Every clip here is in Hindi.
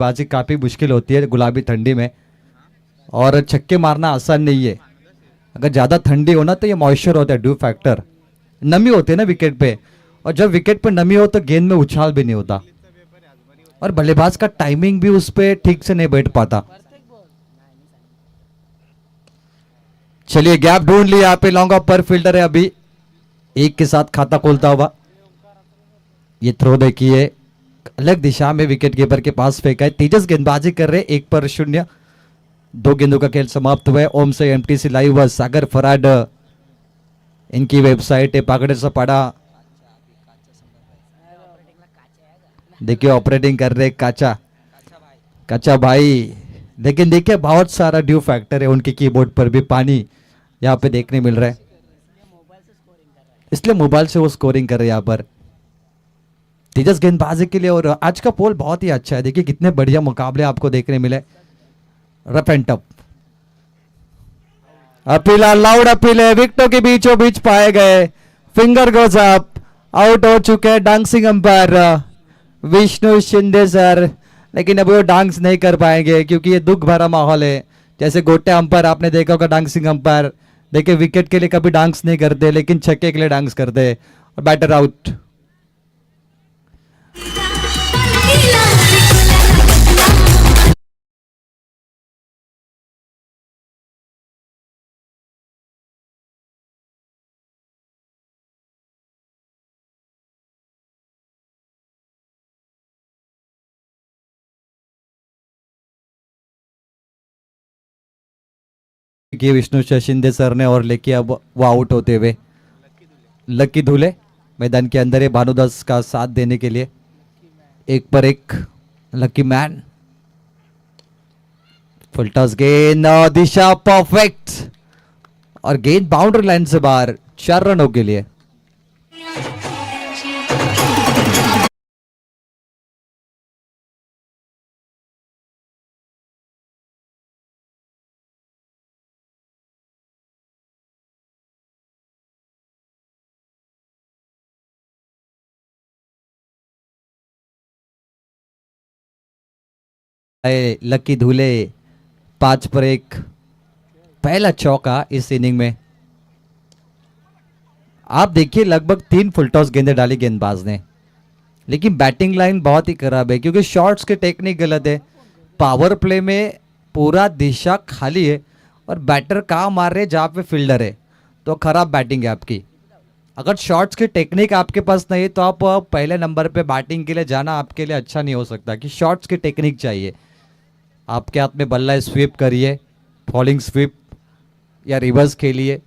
बाजी काफ़ी मुश्किल होती है गुलाबी ठंडी में, और छक्के मारना आसान नहीं है। अगर ज़्यादा ठंडी हो ना तो ये मॉइस्चर होता है, ड्यू फैक्टर, नमी होती है ना विकेट पे, और जब विकेट पे नमी हो तो गेंद में उछाल भी नहीं होता, और बल्लेबाज का टाइमिंग भी उस पर ठीक से नहीं बैठ पाता। चलिए गैप ढूंढ लिया, यहाँ पे लॉन्ग ऑफ पर फील्डर है, अभी एक के साथ खाता खोलता हुआ। ये थ्रो देखिए अलग दिशा में विकेट कीपर के पास फेंका है। तेजस गेंदबाजी कर रहे, 1 पर 0, 2 गेंदों का खेल समाप्त हुआ है। ओम से एमटीसी लाइव सागर फराड, इनकी वेबसाइट है पागड़े से पड़ा। देखिए ऑपरेटिंग कर रहे काचा काचा भाई, लेकिन देखिए बहुत सारा ड्यू फैक्टर है उनके कीबोर्ड पर भी, पानी यहाँ पे देखने मिल रहा है, इसलिए मोबाइल से वो स्कोरिंग कर रहे हैं यहाँ पर तेजस गेंदबाजी के लिए। और आज का पोल बहुत ही अच्छा है, देखिए कितने बढ़िया मुकाबले आपको देखने मिले। Rough and tough appeal, loud appeal है, विकेटों के बीचों बीच पाए गए, फिंगर गोज अप, आउट हो चुके हैं dancing umpire Vishnu Shinde sir, लेकिन अब वो डांस नहीं कर पाएंगे क्योंकि ये दुख भरा माहौल है। जैसे गोटे अंपायर आपने देखा होगा, डांसिंग अंपायर देखिए विकेट के लिए कभी डांस नहीं करते, लेकिन छक्के के लिए डांस करते, और बैटर आउट। कि विष्णु शिंदे सर ने और लेके अब वो आउट होते हुए लकी धुले मैदान के अंदर है भानुदास का साथ देने के लिए। 1 पर 1 लकी मैन, फुल टॉस गेंद, दिशा परफेक्ट, और गेंद बाउंड्री लाइन से बाहर, 4 रनों के लिए। लकी धुले 5 पर 1, पहला चौका इस इनिंग में। आप देखिए लगभग 3 फुल टॉस गेंदें डाली गेंदबाज ने, लेकिन बैटिंग लाइन बहुत ही खराब है क्योंकि शॉट्स की टेक्निक गलत है। पावर प्ले में पूरा दिशा खाली है और बैटर कहाँ मार रहे जहाँ पे फील्डर है, तो खराब बैटिंग है आपकी। अगर शॉट्स की टेक्निक आपके पास नहीं है तो आप पहले नंबर पे बैटिंग के लिए जाना आपके लिए अच्छा नहीं हो सकता, कि शॉट्स की टेक्निक चाहिए। आपके हाथ में बल्ला है, स्वीप करिए, फॉलिंग स्वीप या रिवर्स खेलिए,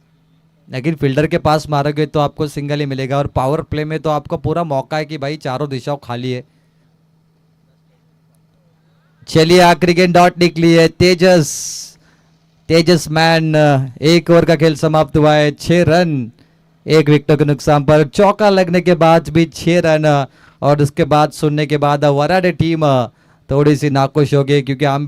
लेकिन फील्डर के पास मारोगे तो आपको सिंगल ही मिलेगा। और पावर प्ले में तो आपको पूरा मौका है कि भाई चारों दिशाओं खाली है। चलिए आखिरी गेंद डॉट निकली है, तेजस मैन, 1 ओवर का खेल समाप्त हुआ है, 6 रन 1 विकेट के नुकसान पर। चौका लगने के बाद भी 6 रन, और उसके बाद सुनने के बाद वराडे टीम थोड़ी सी नाखुश हो गई क्योंकि हम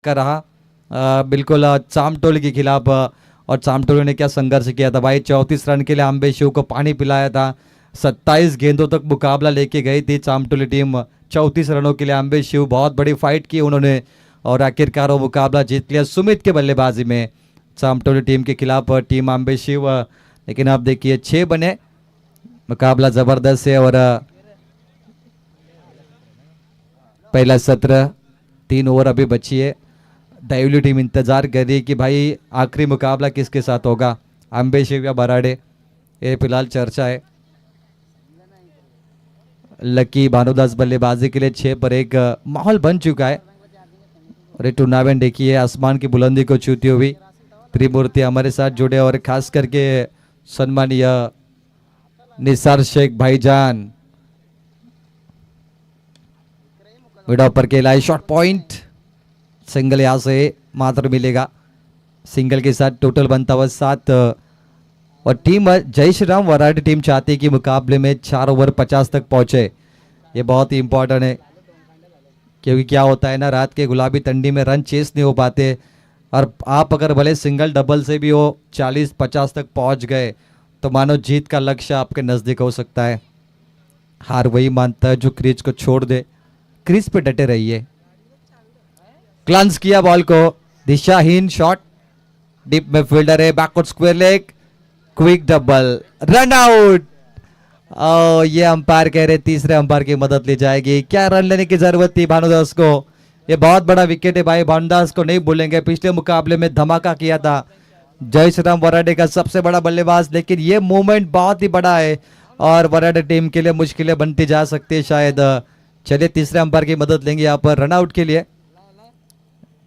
कर रहा बिल्कुल चामटोली के खिलाफ, और चामटोली ने क्या संघर्ष किया था भाई, 34 रन के लिए आंबे शिव को पानी पिलाया था। 27 गेंदों तक मुकाबला लेके गई थी चामटोली टीम, 34 रनों के लिए आंबे शिव, बहुत बड़ी फाइट की उन्होंने, और आखिरकार वो मुकाबला जीत लिया सुमित के बल्लेबाजी में चामटोली टीम के खिलाफ टीम आंबे शिव। लेकिन आप देखिए 6 बने, मुकाबला जबरदस्त है, और पहला सत्र 3 ओवर अभी बची है। दैवली टीम इंतजार कर रही है कि भाई आखिरी मुकाबला किसके साथ होगा, आंबे शिव या बराड़े, ये फिलहाल चर्चा है। लकी भानुदास बल्लेबाजी के लिए 6 पर 1 माहौल बन चुका है, और ये टूर्नामेंट देखिए आसमान की बुलंदी को छूती हुई। त्रिमूर्ति हमारे साथ जुड़े, और खास करके सम्मानीय निसार शेख भाईजान, विडो पर के लाई शॉट पॉइंट, सिंगल यहाँ से मात्र मिलेगा, सिंगल के साथ टोटल बनता हुआ 7। और टीम जय श्री राम वराडी टीम चाहती है कि मुकाबले में 4 ओवर 50 तक पहुंचे, ये बहुत ही इंपॉर्टेंट है, क्योंकि क्या होता है ना, रात के गुलाबी ठंडी में रन चेस नहीं हो पाते, और आप अगर भले सिंगल डबल से भी हो 40-50 तक पहुंच गए तो मानो जीत का लक्ष्य आपके नज़दीक हो सकता है। हार वही मानता है जो क्रीज को छोड़ दे। क्रीज पे डटे रहिए। क्लंस किया बॉल को, दिशाहीन शॉट, डीप में फील्डर है, backward square leg, quick double, run out. ये अंपायर कह रहे तीसरे अंपायर की मदद ली जाएगी। क्या रन लेने की जरूरत थी भानुदास को। ये बहुत बड़ा विकेट है भाई, भानुदास को नहीं भूलेंगे। पिछले मुकाबले में धमाका किया था जय श्री राम वराडे का सबसे बड़ा बल्लेबाज, लेकिन ये मूवमेंट बहुत ही बड़ा है और वराडे टीम के लिए मुश्किलें बनती जा सकती है शायद। चलिए तीसरे अंपायर की मदद लेंगे यहाँ पर रन आउट के लिए।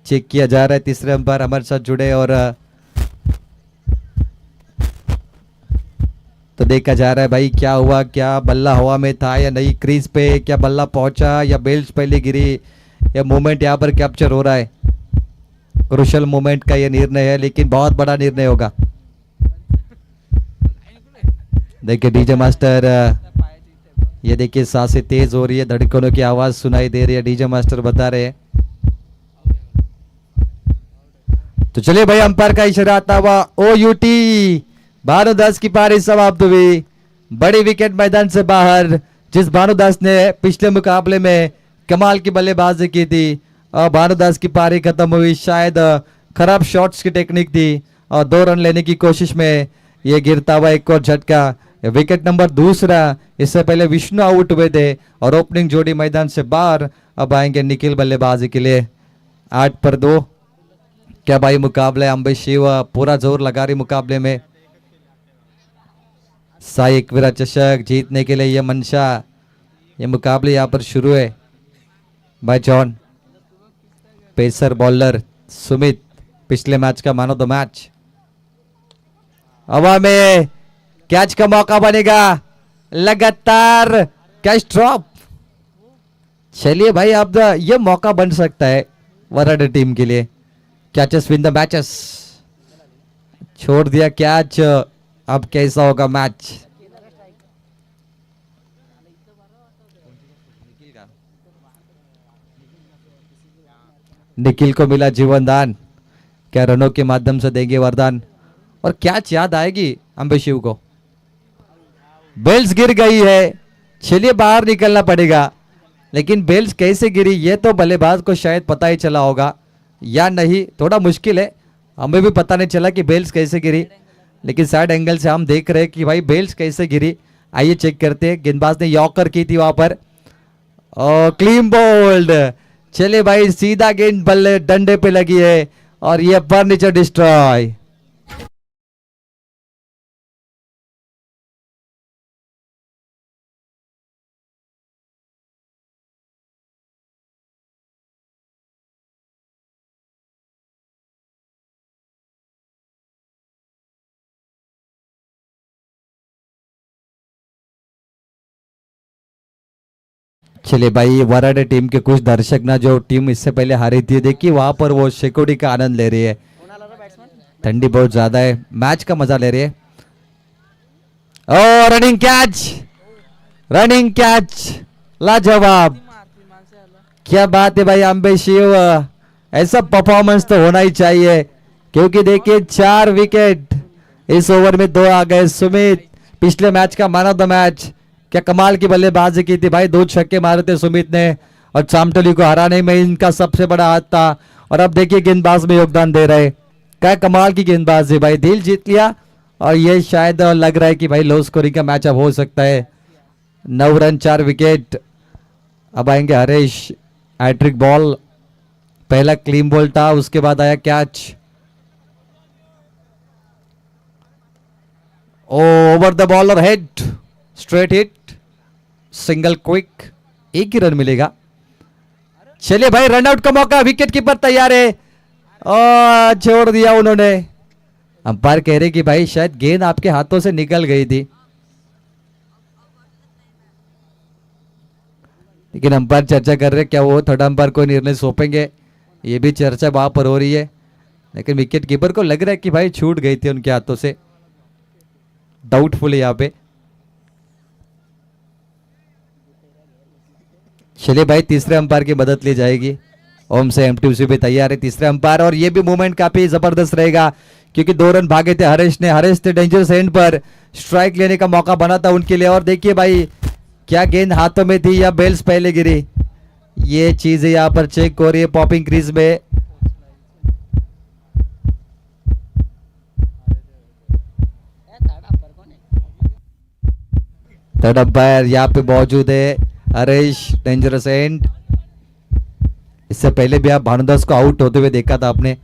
चेक किया जा रहा है, तीसरे अंपायर हमारे साथ जुड़े और तो देखा जा रहा है भाई क्या हुआ, क्या बल्ला हवा में था या नहीं, क्रीज पे क्या बल्ला पहुंचा या बेल्स पहले गिरी। यह मोमेंट यहाँ पर कैप्चर हो रहा है। क्रुशियल मोमेंट का यह निर्णय है, लेकिन बहुत बड़ा निर्णय होगा। देखिए डीजे मास्टर, ये देखिए सांसें तेज हो रही है, धड़कनों की आवाज सुनाई दे रही है, डीजे मास्टर बता रहे हैं। तो चलिए भाई अंपायर का इशारा आता हुआ OUT भानुदास की पारी समाप्त हुई। बड़ी विकेट मैदान से बाहर, जिस भानुदास ने पिछले मुकाबले में कमाल की बल्लेबाजी की थी, और भानुदास की पारी खत्म हुई। शायद खराब शॉट्स की टेक्निक थी और 2 रन लेने की कोशिश में ये गिरता हुआ एक और झटका। विकेट नंबर दूसरा। इससे पहले विष्णु आउट हुए थे और ओपनिंग जोड़ी मैदान से बाहर। अब आएंगे निखिल बल्लेबाजी के लिए। 8 पर 2। क्या भाई मुकाबले, अंबे शिव पूरा जोर लगा रही मुकाबले में। साई एकवीरा चषक जीतने के लिए ये मंशा, ये मुकाबले यहाँ पर शुरू है। भाई जॉन, पेसर बॉलर सुमित, पिछले मैच का मैन ऑफ द मैच। हवा में कैच का मौका बनेगा, लगातार कैच ड्रॉप। चलिए भाई अब ये मौका बन सकता है वराडे टीम के लिए। कैचेस विन द मैचेस, छोड़ दिया कैच। अब कैसा होगा मैच। निखिल को मिला जीवन दान, क्या रनों के माध्यम से देंगे वरदान। और कैच याद आएगी अंबे शिव को। बेल्स गिर गई है, चलिए बाहर निकलना पड़ेगा, लेकिन बेल्स कैसे गिरी ये तो बल्लेबाज को शायद पता ही चला होगा या नहीं, थोड़ा मुश्किल है। हमें भी पता नहीं चला कि बेल्स कैसे गिरी, लेकिन साइड एंगल से हम देख रहे हैं कि भाई बेल्स कैसे गिरी। आइए चेक करते हैं। गेंदबाज ने यॉर्कर की थी वहां पर और क्लीन बोल्ड। चले भाई सीधा गेंद बल्ले डंडे पे लगी है और ये फर्नीचर डिस्ट्रॉय। चलिए भाई वराडे टीम के कुछ दर्शक ना जो टीम इससे पहले हारी थी, देखिए वहां पर वो शेकोड़ी का आनंद ले रही है। ठंडी बहुत ज्यादा है, मैच का मजा ले रही है। ओ रनिंग कैच, रनिंग कैच, लाजवाब। क्या बात है भाई अंबे शिव, ऐसा परफॉर्मेंस तो होना ही चाहिए, क्योंकि देखिए 4 विकेट इस ओवर में 2 आ गए। सुमित पिछले मैच का मैन ऑफ द मैच, क्या कमाल की बल्लेबाजी की थी भाई। 2 छक्के मारे थे सुमित ने और चामटोली को हराने में इनका सबसे बड़ा हाथ था। और अब देखिए गेंदबाज में योगदान दे रहे, क्या कमाल की गेंदबाजी भाई, दिल जीत लिया। और ये शायद लग रहा है कि भाई लो स्कोरिंग का मैच अब हो सकता है। 9 रन 4 विकेट। अब आएंगे हरीश, हैट्रिक बॉल, पहला क्लीन बॉल था, उसके बाद आया कैच। ओवर द बॉल और head, straight hit, single quick, एक ही रन मिलेगा। चलिए भाई रन आउट का मौका, विकेट कीपर तैयार है और छोड़ दिया उन्होंने। अंपायर कह रहे कि भाई शायद गेंद आपके हाथों से निकल गई थी, लेकिन अंपायर चर्चा कर रहे क्या वो थर्ड अंपायर को निर्णय सौंपेंगे, ये भी चर्चा वहां पर हो रही है। लेकिन विकेट कीपर को लग रहा है कि भाई छूट गई थी उनके हाथों से, डाउटफुल है यहाँ पे। चलिए भाई तीसरे अंपायर की मदद ली जाएगी। ओम से एमटीसी भी तैयार है तीसरे अंपायर, और ये भी मूवमेंट काफी जबरदस्त रहेगा क्योंकि 2 रन भागे थे हरीश ने। हरीश थे डेंजरस एंड पर, स्ट्राइक लेने का मौका बना था उनके लिए। और देखिए भाई क्या गेंद हाथों में थी या बेल्स पहले गिरी, ये चीज यहाँ पर चेक हो रही है पॉपिंग क्रीज में। थर्ड अंपायर यहाँ पे मौजूद है हरीश डेंजरस एंड। इससे पहले भी आप भानुदास को आउट होते हुए देखा था आपने।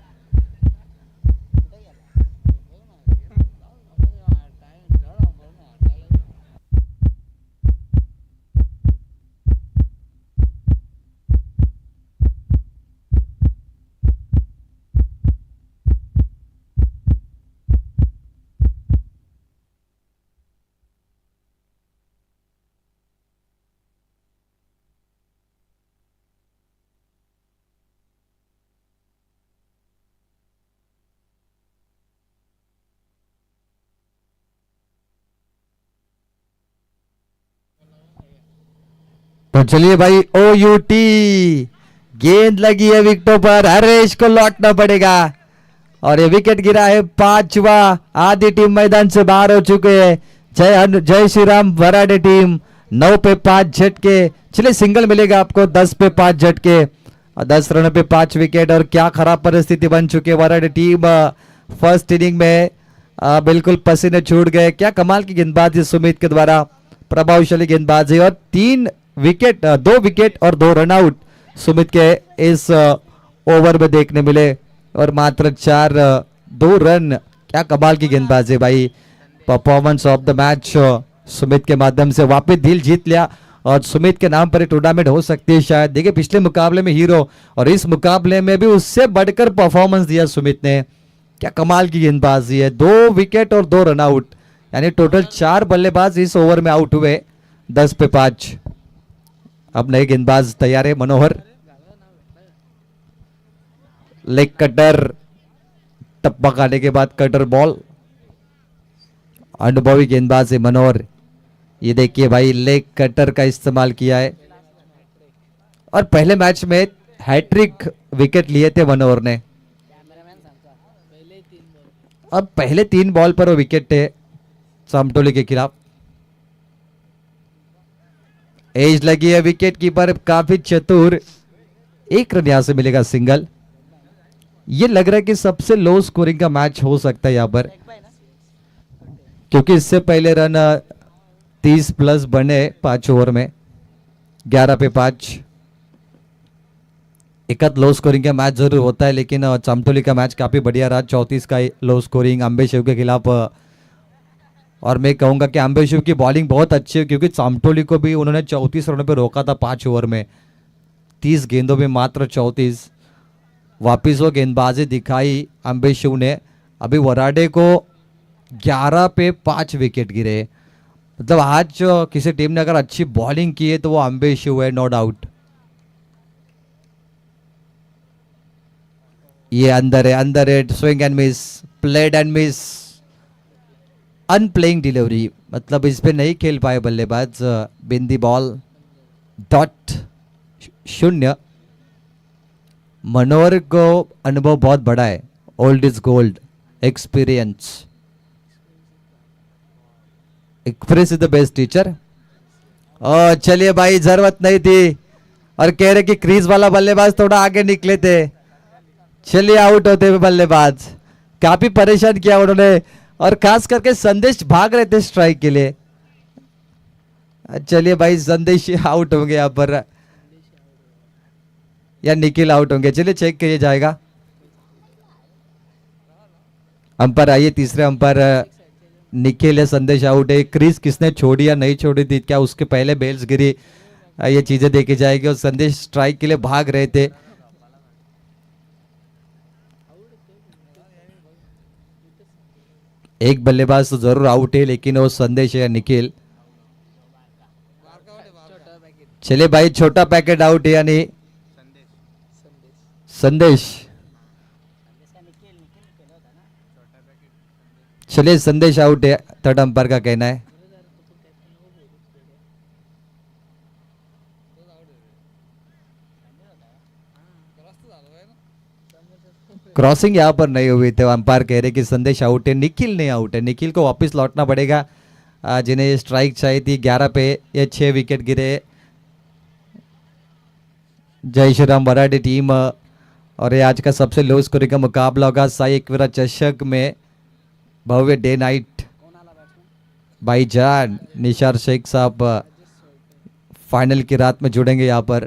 तो चलिए भाई OUT गेंद लगी है विकेटों पर, हरेश को लौटना पड़ेगा और ये विकेट गिरा है 5वां। आधी टीम मैदान से बाहर हो चुके हैं। जय श्री राम वराडे टीम 9 पे 5 झटके। चलिए सिंगल मिलेगा आपको 10 पे 5 झटके और 10 रन पे 5 विकेट। और क्या खराब परिस्थिति बन चुकी है वराडे टीम फर्स्ट इनिंग में बिल्कुल पसीने छूट गए। क्या कमाल की गेंदबाजी सुमित के द्वारा, प्रभावशाली गेंदबाजी और 3 विकेट 2 विकेट और 2 रन आउट सुमित के इस ओवर में देखने मिले और मात्र 2 रन। क्या कमाल की गेंदबाजी भाई, performance of the match Sumit के माध्यम से वापस दिल जीत लिया और सुमित के नाम पर टूर्नामेंट हो सकती है शायद। देखिए पिछले मुकाबले में हीरो और इस मुकाबले में भी उससे बढ़कर परफॉर्मेंस दिया सुमित ने। क्या कमाल की गेंदबाजी है, 2 विकेट और 2 रन आउट, यानी टोटल 4 बल्लेबाज इस ओवर में आउट हुए 10 पे 5। अब नए गेंदबाज तैयार है मनोहर, लेग कटर टप्पा आने के बाद कटर बॉल। अनुभवी गेंदबाज है मनोहर, ये देखिए भाई लेग कटर का इस्तेमाल किया है और पहले मैच में हैट्रिक विकेट लिए थे मनोहर ने। अब पहले 3 बॉल पर वो विकेट थे सामटोली के खिलाफ। एज लगी है विकेट कीपर काफी चतुर, 1 रन यहां से मिलेगा सिंगल। ये लग रहा है कि सबसे लो स्कोरिंग का मैच हो सकता है यहां पर, क्योंकि इससे पहले रन 30 प्लस बने 5 ओवर में, 11 पे 5। एक लो स्कोरिंग का मैच जरूर होता है, लेकिन चामटोली का मैच काफी बढ़िया रहा। 34 का लो स्कोरिंग अंबे शिव के खिलाफ। और मैं कहूंगा कि अंबे शिव की बॉलिंग बहुत अच्छी है, क्योंकि चामटोली को भी उन्होंने 34 रनों पे रोका था 5 ओवर में, 30 गेंदों में मात्र 34। वापिस वो गेंदबाजी दिखाई अंबे शिव ने। अभी वराडे को 11 पे 5 विकेट गिरे। मतलब आज किसी टीम ने अगर अच्छी बॉलिंग की है तो वो अंबे शिव है, नो डाउट। ये अंदर है, swing and miss, played and miss, unplaying delivery, मतलब इस पे नहीं खेल पाए बल्लेबाज। बिंदी बॉल, डॉट 0। मनोहर को अनुभव बहुत बड़ा है, old is gold, experience is the best teacher. और चलिए भाई जरूरत नहीं थी, और कह रहे कि क्रीज वाला बल्लेबाज थोड़ा आगे निकले थे। चलिए आउट होते हुए बल्लेबाज, काफी परेशान किया उन्होंने, और खास करके संदेश भाग रहे थे स्ट्राइक के लिए। चलिए भाई संदेश आउट होंगे यहाँ पर, या निखिल आउट होंगे, चलिए चेक किया जाएगा। अंपायर आइए, तीसरे अंपायर निखिल है, संदेश आउट है। क्रीज किसने छोड़ी या नहीं छोड़ी थी, क्या उसके पहले बेल्स गिरी, ये चीजें देखी जाएगी। और संदेश स्ट्राइक के लिए भाग रहे थे। एक बल्लेबाज तो जरूर आउट है, लेकिन वो संदेश है या निखिल। चलिए भाई छोटा पैकेट आउट है, यानी संदेश। चलिए संदेश आउट है, थर्ड अंपायर का कहना है। क्रॉसिंग यहाँ पर नहीं हुई थे, अंपायर कह रहे कि संदेश आउट है, निखिल नहीं आउट है। निखिल को वापस लौटना पड़ेगा जिन्हें स्ट्राइक चाहिए थी 11 पे, ये 6 विकेट गिरे। जय श्री राम वराडी टीम, और ये आज का सबसे लो स्कोरिंग का मुकाबला होगा साई एकविरा चषक में। भव्य डे नाइट भाईजान निशार शेख साहब फाइनल की रात में जुड़ेंगे यहाँ पर।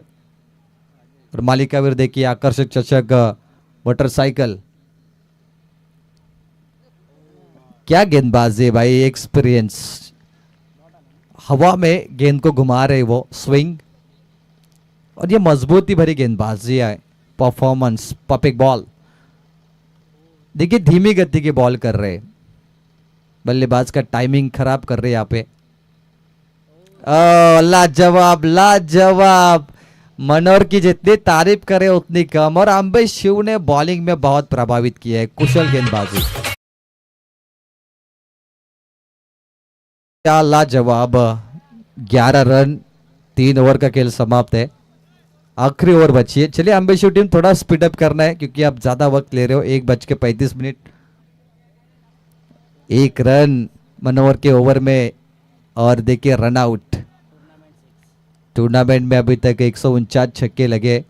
और मालिका वीर देखिए आकर्षक चषक मोटरसाइकिल, क्या गेंदबाजी है भाई, एक्सपीरियंस। हवा में गेंद को घुमा रहे वो स्विंग, और ये मजबूती भरी गेंदबाजी है। परफॉर्मेंस पॉपिंग बॉल, देखिए धीमी गति की बॉल कर रहे, बल्लेबाज का टाइमिंग खराब कर रहे यहाँ पे। लाजवाब लाजवाब, मनोहर की जितनी तारीफ करे उतनी कम, और अंबे शिव ने बॉलिंग में बहुत प्रभावित किया है, कुशल गेंदबाजी। क्या लाजवाब, 11 रन, 3 ओवर का खेल समाप्त है, आखिरी ओवर बची है। चलिए अंबे शिव टीम थोड़ा स्पीड अप करना है क्योंकि आप ज्यादा वक्त ले रहे हो। 1:35, 1 रन मनोहर के ओवर में, और देखिए रन आउट। टूर्नामेंट में अभी तक 149 छक्के लगे,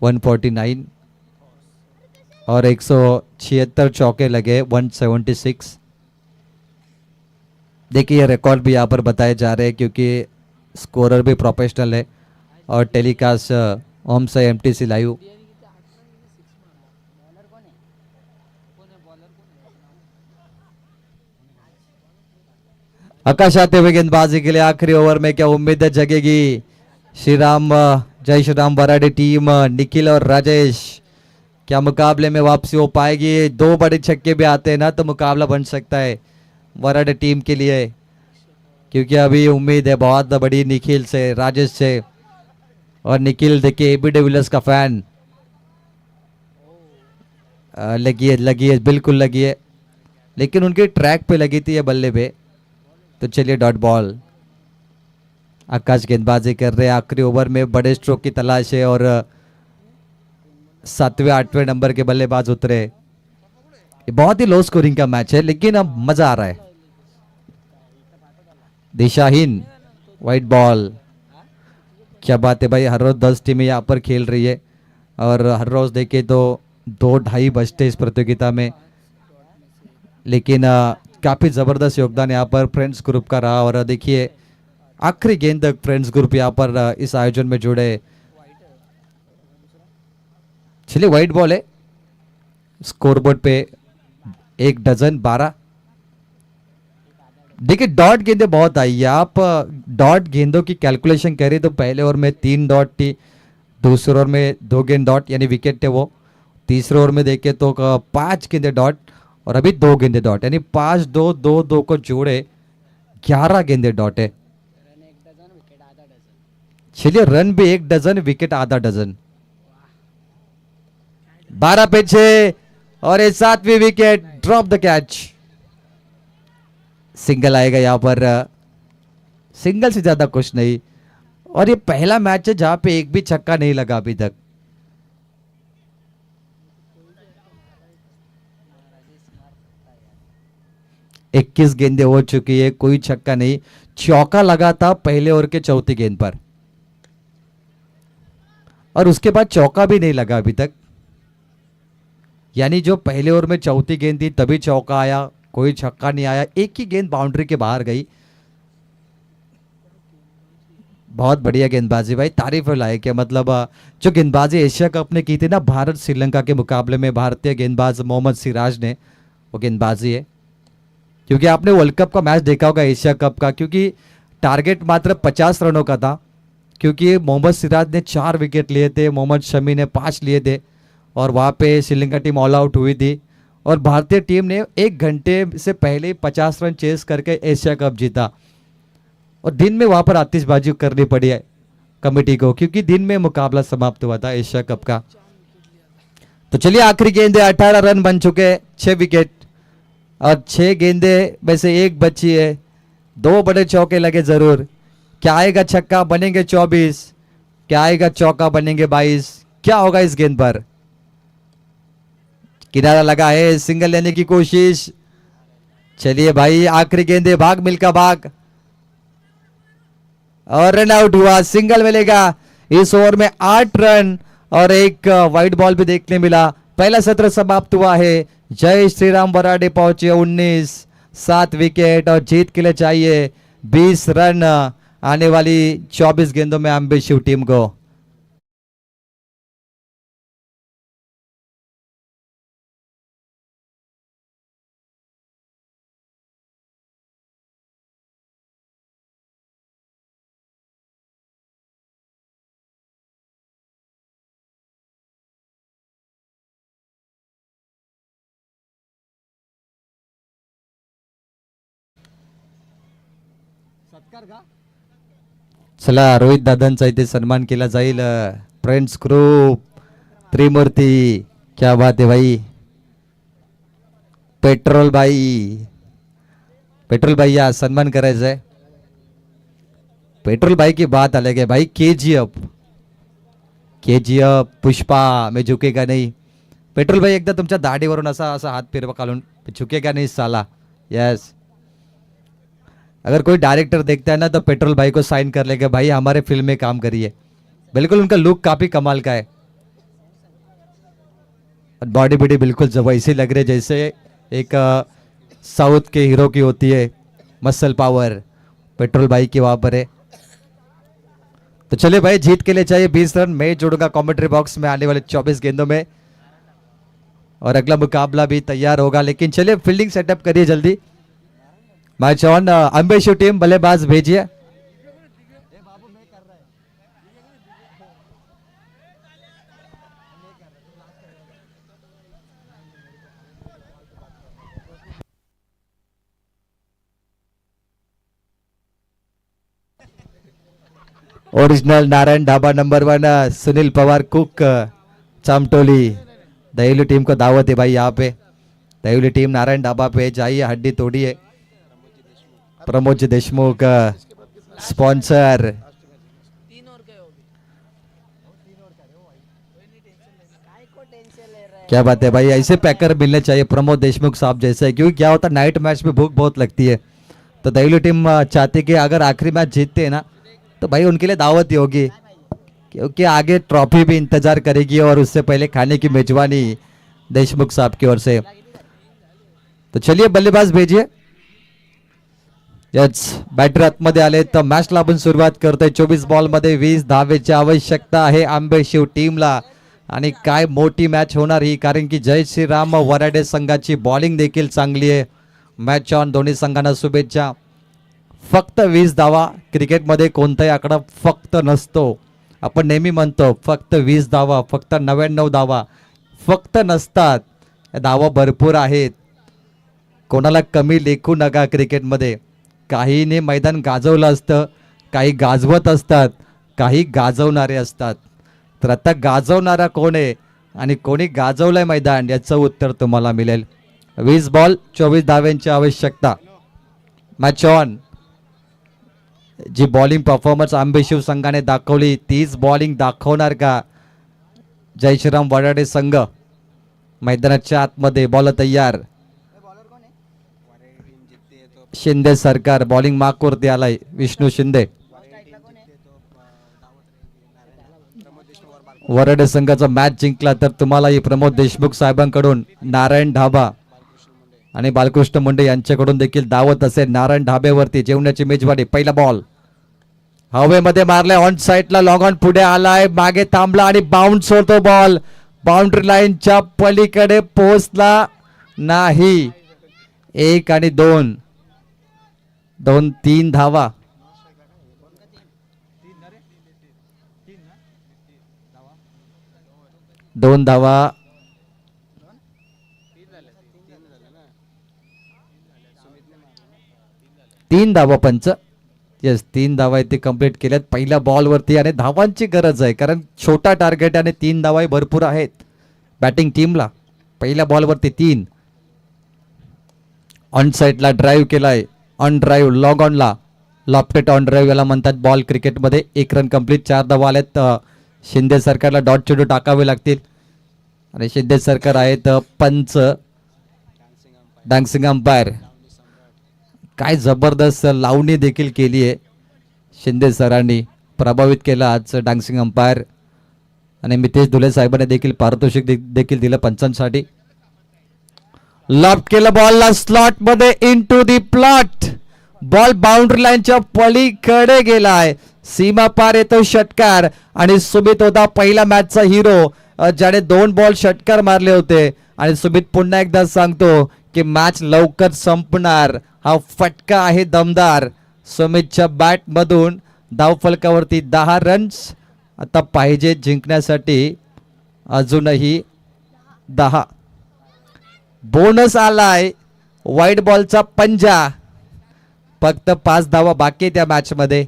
149, और 176 चौके लगे, 176। देखिए ये रिकॉर्ड भी यहाँ पर बताए जा रहे हैं क्योंकि स्कोरर भी प्रोफेशनल है, और टेलीकास्ट ओम से एमटीसी लाइव। आकाश आते हुए गेंदबाजी के लिए आखिरी ओवर में क्या उम्मीद जगेगी? श्री राम, जय श्री राम वराडी टीम, निखिल और राजेश, क्या मुकाबले में वापसी हो पाएगी? 2 बड़े छक्के भी आते हैं ना तो मुकाबला बन सकता है वराडी टीम के लिए, क्योंकि अभी उम्मीद है बहुत बड़ी निखिल से, राजेश से। और निखिल देखिए एबी डिविलियर्स का फैन, लगी है बिल्कुल लगी है, लेकिन उनके ट्रैक पे लगी थी ये बल्ले पे। तो चलिए डॉट बॉल, आकाश गेंदबाजी कर रहे हैं। आखिरी ओवर में बड़े स्ट्रोक की तलाश है, और 7वें 8वें नंबर के बल्लेबाज उतरे। ये बहुत ही लो स्कोरिंग का मैच है, लेकिन अब मजा आ रहा है। दिशाहीन वाइट बॉल, क्या बात है भाई, हर रोज 10 टीमें यहाँ पर खेल रही है, और हर रोज देखे तो 2-2.5 बजते इस प्रतियोगिता में, लेकिन काफी जबरदस्त योगदान यहाँ पर फ्रेंड्स ग्रुप का रहा। और देखिए आखिरी गेंद तक फ्रेंड्स ग्रुप यहाँ पर इस आयोजन में जुड़े। चलिए वाइट बॉल है, स्कोरबोर्ड पे 1 डजन 12। देखिए डॉट गेंदें बहुत आई है, आप डॉट गेंदों की कैलकुलेशन करें तो पहले ओवर में 3 डॉट थी, दूसरे ओवर में 2 गेंद डॉट यानी विकेट थे वो, तीसरे ओवर में देखे तो 5 गेंदे डॉट, और अभी 2 गेंदे डॉट, यानी 5-2-2-2 को जोड़े 11 गेंदे डॉट है। चलिए रन भी 1 डजन, विकेट आधा डजन, 12 पे 6, और ये 7वीं wicket, drop the catch. Single आएगा यहाँ पर, सिंगल से ज्यादा कुछ नहीं, और ये पहला मैच है जहां पे एक भी छक्का नहीं लगा अभी तक। इक्कीस गेंदें हो चुकी है, कोई छक्का नहीं। चौका लगा था पहले ओवर के 4थी गेंद पर, और उसके बाद चौका भी नहीं लगा अभी तक, यानी जो पहले ओवर में 4थी गेंद थी तभी चौका आया, कोई छक्का नहीं आया, एक ही गेंद बाउंड्री के बाहर गई। बहुत बढ़िया गेंदबाजी भाई, तारीफ लायक है। मतलब जो गेंदबाजी एशिया कप ने की थी ना भारत श्रीलंका के मुकाबले में, भारतीय गेंदबाज मोहम्मद सिराज ने, वो गेंदबाजी है। क्योंकि आपने वर्ल्ड कप का मैच देखा होगा एशिया कप का, क्योंकि टारगेट मात्र 50 रनों का था, क्योंकि मोहम्मद सिराज ने 4 विकेट लिए थे, मोहम्मद शमी ने 5 लिए थे, और वहाँ पे श्रीलंका टीम ऑल आउट हुई थी, और भारतीय टीम ने 1 घंटे से पहले ही 50 रन चेस करके एशिया कप जीता। और दिन में वहाँ पर आतिशबाजी करनी पड़ी है कमेटी को, क्योंकि दिन में मुकाबला समाप्त हुआ था एशिया कप का। तो चलिए आखिरी गेंदे, 18 रन बन चुके, 6 विकेट, और 6 गेंदे में से 1 बची है, 2 बड़े चौके लगे जरूर। क्या आएगा छक्का, बनेंगे 24, क्या आएगा चौका, बनेंगे 22, क्या होगा इस गेंद पर? किनारा लगा है, सिंगल लेने की कोशिश, चलिए भाई आखिरी गेंदे भाग मिल्खा भाग और रन आउट हुआ, सिंगल मिलेगा। इस ओवर में 8 रन और एक वाइड बॉल भी देखने मिला। पहला सत्र समाप्त हुआ है। जय श्री राम वराडे पहुंचे 19, 7 विकेट और जीत के लिए चाहिए 20 रन आने वाली 24 गेंदों में एम्बिशिव टीम को। चला रोहित दादांचा इथे सन्मान केला जाईल। फ्रेंड्स ग्रुप त्रिमूर्ती, क्या बात है भाई। पेट्रोल भाई या सन्मान करायचा आहे। पेट्रोल भाई की बात अलग है भाई। केजीएफ पुष्पा मैं झुकेगा नहीं। पेट्रोल भाई एकदा तुमच्या दाढीवरून असा असा हात फिरवा काढून झुकेगा नहीं साला। यस, अगर कोई डायरेक्टर देखता है ना तो पेट्रोल भाई को साइन कर लेगा, भाई हमारे फिल्म में काम करिए। बिल्कुल उनका लुक काफी कमाल का है। बॉडी बॉडी बिल्कुल जब ऐसे लग रहे जैसे एक साउथ के हीरो की होती है मसल पावर, पेट्रोल भाई की वहां पर है। तो चलिए भाई जीत के लिए चाहिए 20 रन। मैं जोड़ूंगा कमेंट्री बॉक्स में आने वाले 24 गेंदों में और अगला मुकाबला भी तैयार होगा। लेकिन चलिए फील्डिंग सेटअप करिए जल्दी। Match on. एम्बिशिव टीम बल्लेबाज भेजिए। Original Narayan dhaba number 1 Sunil Pawar cook Chamtoli. दहेलू टीम को दावत है भाई यहाँ पे। दहेलू टीम नारायण ढाबा पे जाइए, हड्डी तोड़िए। प्रमोद देशमुख स्पॉन्सर। क्या बात है भाई, ऐसे पैकर मिलने चाहिए प्रमोद देशमुख साहब जैसे, क्योंकि क्या होता है नाइट मैच में भूख बहुत लगती है। तो दहेलू टीम चाहती है कि अगर आखिरी मैच जीतते हैं ना तो भाई उनके लिए दावत ही होगी, क्योंकि आगे ट्रॉफी भी इंतजार करेगी और उससे पहले खाने की मेजबानी देशमुख साहब की ओर से। तो चलिए बल्लेबाज भेजिए। यस, बॅटर आतमध्ये आले तर मॅचला आपण सुरुवात करतोय। 24 बॉल मध्ये 20 धावेची आवश्यकता आहे आंबेशिव टीमला। आणि काय मोठी मॅच होणार ही, कारण की जय श्रीराम वराडे संघाची बॉलिंग देखील चांगली आहे। मॅच ऑन, दोन्ही संघांना शुभेच्छा। फक्त 20 धावा, क्रिकेटमध्ये कोणताही आकडा फक्त नसतो। आपण नेहमी म्हणतो फक्त 20 धावा, फक्त 99 धावा फक्त नसतात, धावा भरपूर आहेत। कोणाला कमी लेखू नका क्रिकेटमध्ये। काहीने मैदान गाजवलं असतं, काही गाजवत असतात, काही गाजवणारे असतात। तर आता गाजवणारा कोण आहे आणि कोणी गाजवलंय मैदान याचं उत्तर तुम्हाला मिळेल। 20 बॉल 24 धाव्यांची आवश्यकता। Match on. जी बॉलिंग परफॉर्मन्स आंबेशिव संघाने दाखवली तीच बॉलिंग दाखवणार का जय श्रीराम वराडे संघ? मैदानाच्या आतमध्ये बॉल तयार। शिंदे सरकार बॉलिंग मार्क वरती आलाय, विष्णू शिंदे। वराडे संघाचा मॅच जिंकला तर तुम्हालाही प्रमोद देशमुख साहेबांकडून नारायण ढाबा आणि बालकृष्ण मुंडे यांच्याकडून देखील दावत असेल नारायण ढाब्यावरती जेवणाची मेजवानी। पहिला बॉल हवेमध्ये मारलाय, ऑन साइडला लॉंग ऑन पुढे आलाय, मागे थांबला आणि बाउन्स होतो बॉल, बाउंड्री लाईनच्या पलीकडे पोहोचला नाही। 1 आणि 2, 2-3 धावा। दोन धावा, 3 धावा पंच। यस, 3 धावा इथे कंप्लीट केल्यात पहिल्या बॉल वरती आणि धावांची गरज आहे, कारण छोटा टार्गेट आणि 3 धावा भरपूर आहेत बॅटिंग टीमला। पहिल्या बॉल वरती 3। ऑन साइडला ड्राइव्ह केलाय, ऑन ड्राइव्ह लॉग ऑनला, लॉफ्टेड ऑन ड्राइव्ह याला म्हणतात बॉल क्रिकेटमध्ये। 1 रन कंप्लीट, 4 धावा आल्यात। शिंदे सरकारला डॉट चेंडू टाकावे लागतील आणि शिंदे सरकार आहेत पंच, डान्सिंग अंपायर। काय जबरदस्त लावणी देखील केली आहे शिंदे सरांनी, प्रभावित केलं आज डान्सिंग अंपायर. आणि मितेश धुले साहेबांनी देखील पारितोषिक देखील दिलं पंचांसाठी. लॉब केलं बॉलला स्लॉट मध्ये into the plot. Ball boundary लाईनच्या पलीकडे गेलाय, सीमा पार येतो षटकार. आणि सुमित होता पहिला मॅचचा हिरो ज्याने 2 बॉल षटकार मारले होते. आणि सुमित पुन्हा एकदा सांगतो की मॅच लवकर संपणार. हा फटका आहे दमदार. सुमितच्या बॅट मधून धावफलकावरती 10 रन्स आता पाहिजे जिंकण्यासाठी, अजूनही 10. बोनस आलाय, व्हाईट बॉलचा पंजा. फक्त 5 धावा बाकी त्या मॅच मध्ये.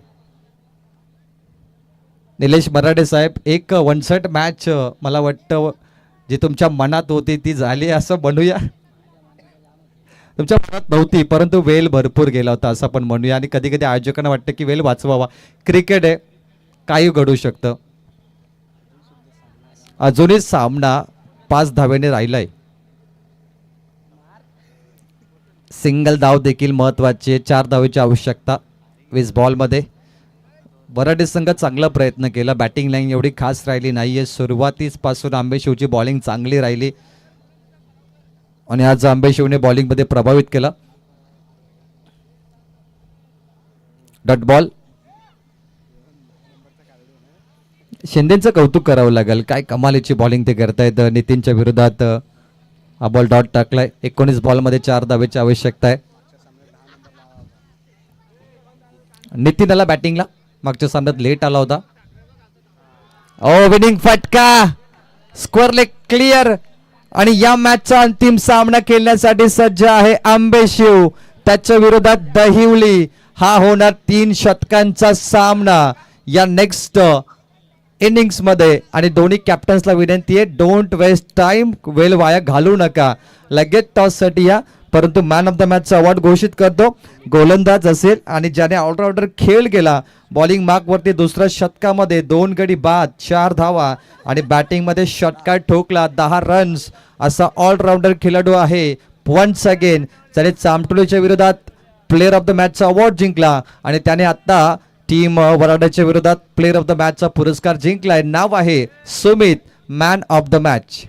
निलेश मराठे साहेब, एक 1 मॅच मला वाटतं जी तुमच्या मनात होती ती झाली असं म्हणूया. तुमच्या मनात नव्हती परंतु वेळ भरपूर गेला होता असं पण म्हणूया. आणि कधी कधी आयोजकांना वाटतं की वेळ वाचवावा. क्रिकेट आहे, काही घडू शकतं. अजूनही सामना 5 धावेने राहिलाय. सिंगल धाव देखील महत्वाची आहे. 4 धावेची आवश्यकता 20 बॉलमध्ये. वराडे संघ चांगला प्रयत्न केला. बॅटिंग लाईन एवढी खास राहिली नाहीये. सुरुवातीस पासून आंबेशिवची बॉलिंग चांगली राहिली आणि आज आंबेशिवने बॉलिंग मध्ये प्रभावित केला. Dot ball. शिंदेचं कौतुक करावं लागेल, काय कमालीची बॉलिंग ते करतायत. नितीनच्या विरोधात हा बॉल डॉट टाकलाय. 19 बॉलमध्ये 4 धावेची आवश्यकता आहे. नितीनला बॅटिंगला मागच्या सामन्यात लेट आला होता. ओ विनिंग फटका, स्कोअर लेग क्लिअर. आणि या मॅचचा अंतिम सामना खेळण्यासाठी सज्ज आहे आंबेशिव. त्याच्या विरोधात दहिवली. हा होणार 3 षटकांचा सामना या नेक्स्ट इनिंग्स मध्ये. आणि दोन्ही कॅप्टन्सला विनंती आहे, डोंट वेस्ट टाइम, वेळ वाया घालू नका. लगेच टॉस साठी या. परंतु मॅन ऑफ द मॅचचा अवॉर्ड घोषित करतो. गोलंदाज असेल आणि ज्याने ऑलराऊंडर खेळ केला. बॉलिंग मार्क वरती दुसऱ्या षटकामध्ये 2 गडी बाद, 4 धावा आणि बॅटिंग मध्ये षटकार ठोकला, 10 रन्स असा ऑलराऊंडर खेळाडू आहे. वन्स अगेन त्याने चामटोलीच्या विरोधात प्लेअर ऑफ द मॅचचा अवॉर्ड जिंकला आणि त्याने आता टीम वराडाच्या विरोधात प्लेअर ऑफ द मॅचचा पुरस्कार जिंकलाय. नाव आहे Sumit, man of the match.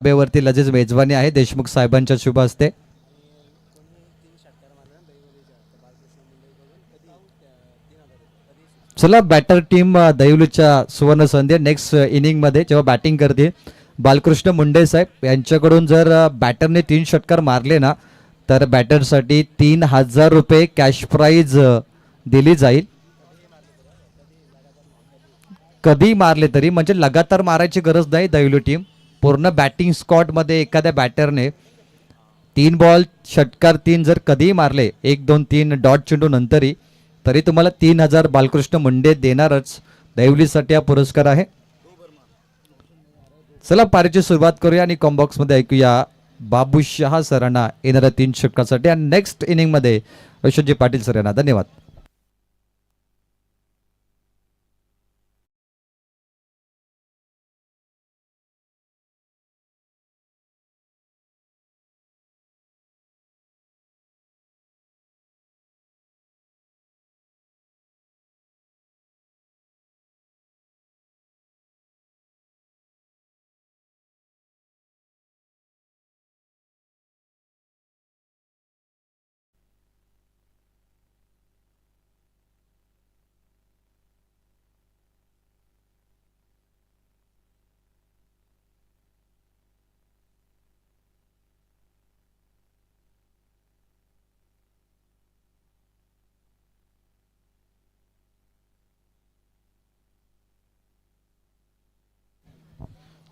बेवरती लगेच मेजवानी आहे देशमुख साहेबांच्या शुभ हस्ते. चला बॅटर टीम दैवलीच्या सुवर्ण संधी नेक्स्ट इनिंग मध्ये जेव्हा बॅटिंग करते बालकृष्ण मुंडे साहेब यांच्याकडून जर बॅटरने 3 षटकार मारले ना तर बॅटरसाठी 3000 रुपये कॅश प्राइज दिली जाईल. कधी मारले तरी म्हणजे लगातार मारायची गरज नाही. दैवली टीम पूर्ण बॅटिंग स्क्वॉड मध्ये एखाद्या बॅटरने 3 बॉल षटकार 3 जर कधीही मारले 1 2 3 डॉट चेंडू नंतरही तरी तुम्हाला 3000 बालकृष्ण मुंडे देणारच. दैवलीसाठी हा पुरस्कार आहे. चला पारीची सुरुवात करूया आणि कॉम्बॉक्स मध्ये ऐकूया बाबू शहा सरांना येणाऱ्या 3 षटकासाठी आणि नेक्स्ट इनिंग मध्ये यशोजी पाटील सर यांना. धन्यवाद.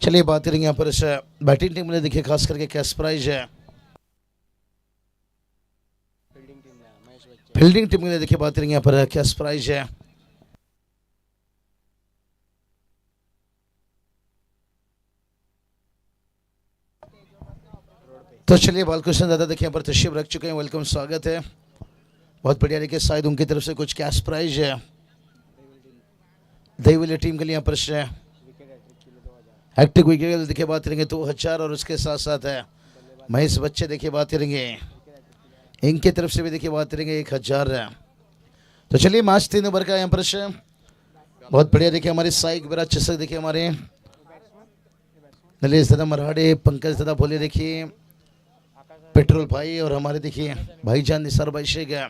चलिए बात करेंगे यहाँ पर इस बैटिंग टीम ने देखिए खास करके कैश प्राइज है. फील्डिंग टीम ने देखिए बात करेंगे यहाँ पर कैश प्राइज है. तो चलिए बालकृष्ण दादा देखिए यहाँ पर तशरीफ रख चुके हैं. वेलकम, स्वागत है. बहुत बढ़िया. देखिए शायद उनकी तरफ से कुछ कैश प्राइज है दैवली टीम के लिए. यहाँ पर हैट्रिक विकेट देखिए बात करेंगे 2000 और उसके साथ साथ है महेश बच्चे देखिए बात करेंगे इनके तरफ से भी देखिए बात करेंगे 1000 है. तो चलिए मैच 3 ओवर का यहाँ पर बहुत बढ़िया. देखिए हमारे साइक विराट चषक देखिए हमारे नलेश दादा मराठे, पंकज दादा भोले, देखिए पेट्रोल भाई और हमारे देखिए भाईजान निसार भाई शेख है.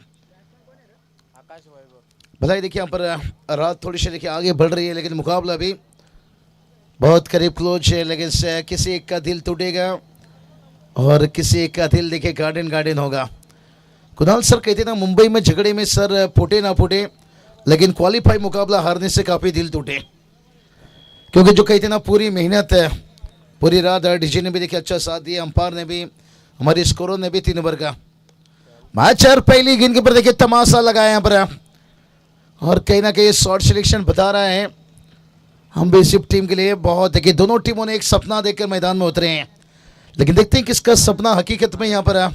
बताइए देखिए यहाँ पर रात थोड़ी सी देखिए आगे बढ़ रही है लेकिन मुकाबला भी बहुत करीब क्लोज है. लेकिन किसी एक का दिल टूटेगा और किसी एक का दिल देखिए गार्डन होगा. कुणाल सर कहते ना मुंबई में झगड़े में सर फूटे ना फूटे लेकिन क्वालिफाई मुकाबला हारने से काफ़ी दिल टूटे. क्योंकि जो कहते ना पूरी मेहनत है, पूरी रात डीजे ने भी देखिए अच्छा साथ दिया, अंपायर ने भी, हमारे स्कोरों ने भी 3 ओवर का मैच और पहली गेंद के ऊपर देखिए तमाशा लगाया यहाँ पर. और कहीं ना कहीं शॉर्ट सिलेक्शन बता रहा है हम भी इसी टीम के लिए बहुत. देखिए दोनों टीमों ने एक सपना देखकर मैदान में उतरे हैं लेकिन देखते हैं किसका सपना हकीकत में यहाँ पर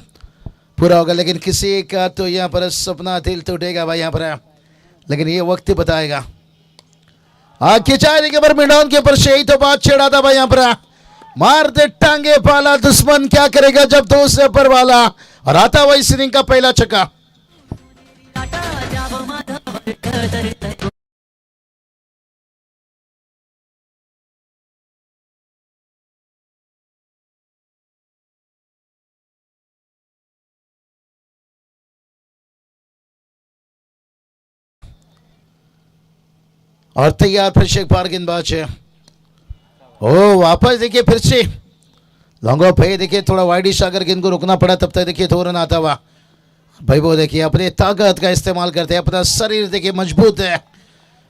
पूरा होगा. लेकिन किसी का तो यहाँ पर सपना दिल टूटेगा भाई यहाँ पर, लेकिन ये वक्त ही बताएगा. खिंचाई के ऊपर मैदान के ऊपर से ही तो बात छेड़ा था भाई यहाँ पर. मार दे टांगे पाला दुश्मन क्या करेगा जब दोस्त पर वाला. और आता वही इनिंग का पहला छक्का. और तैयार फिर से एक बार गेंदबाज है. ओ वापस देखिए फिर से लॉन्ग ऑफ है. देखिए थोड़ा वाइडिश अगर गेंद को रुकना पड़ा तब तक देखिए 2 रन आता हुआ. भाई वो देखिए अपने ताकत का इस्तेमाल करते हैं, अपना शरीर देखिए मजबूत है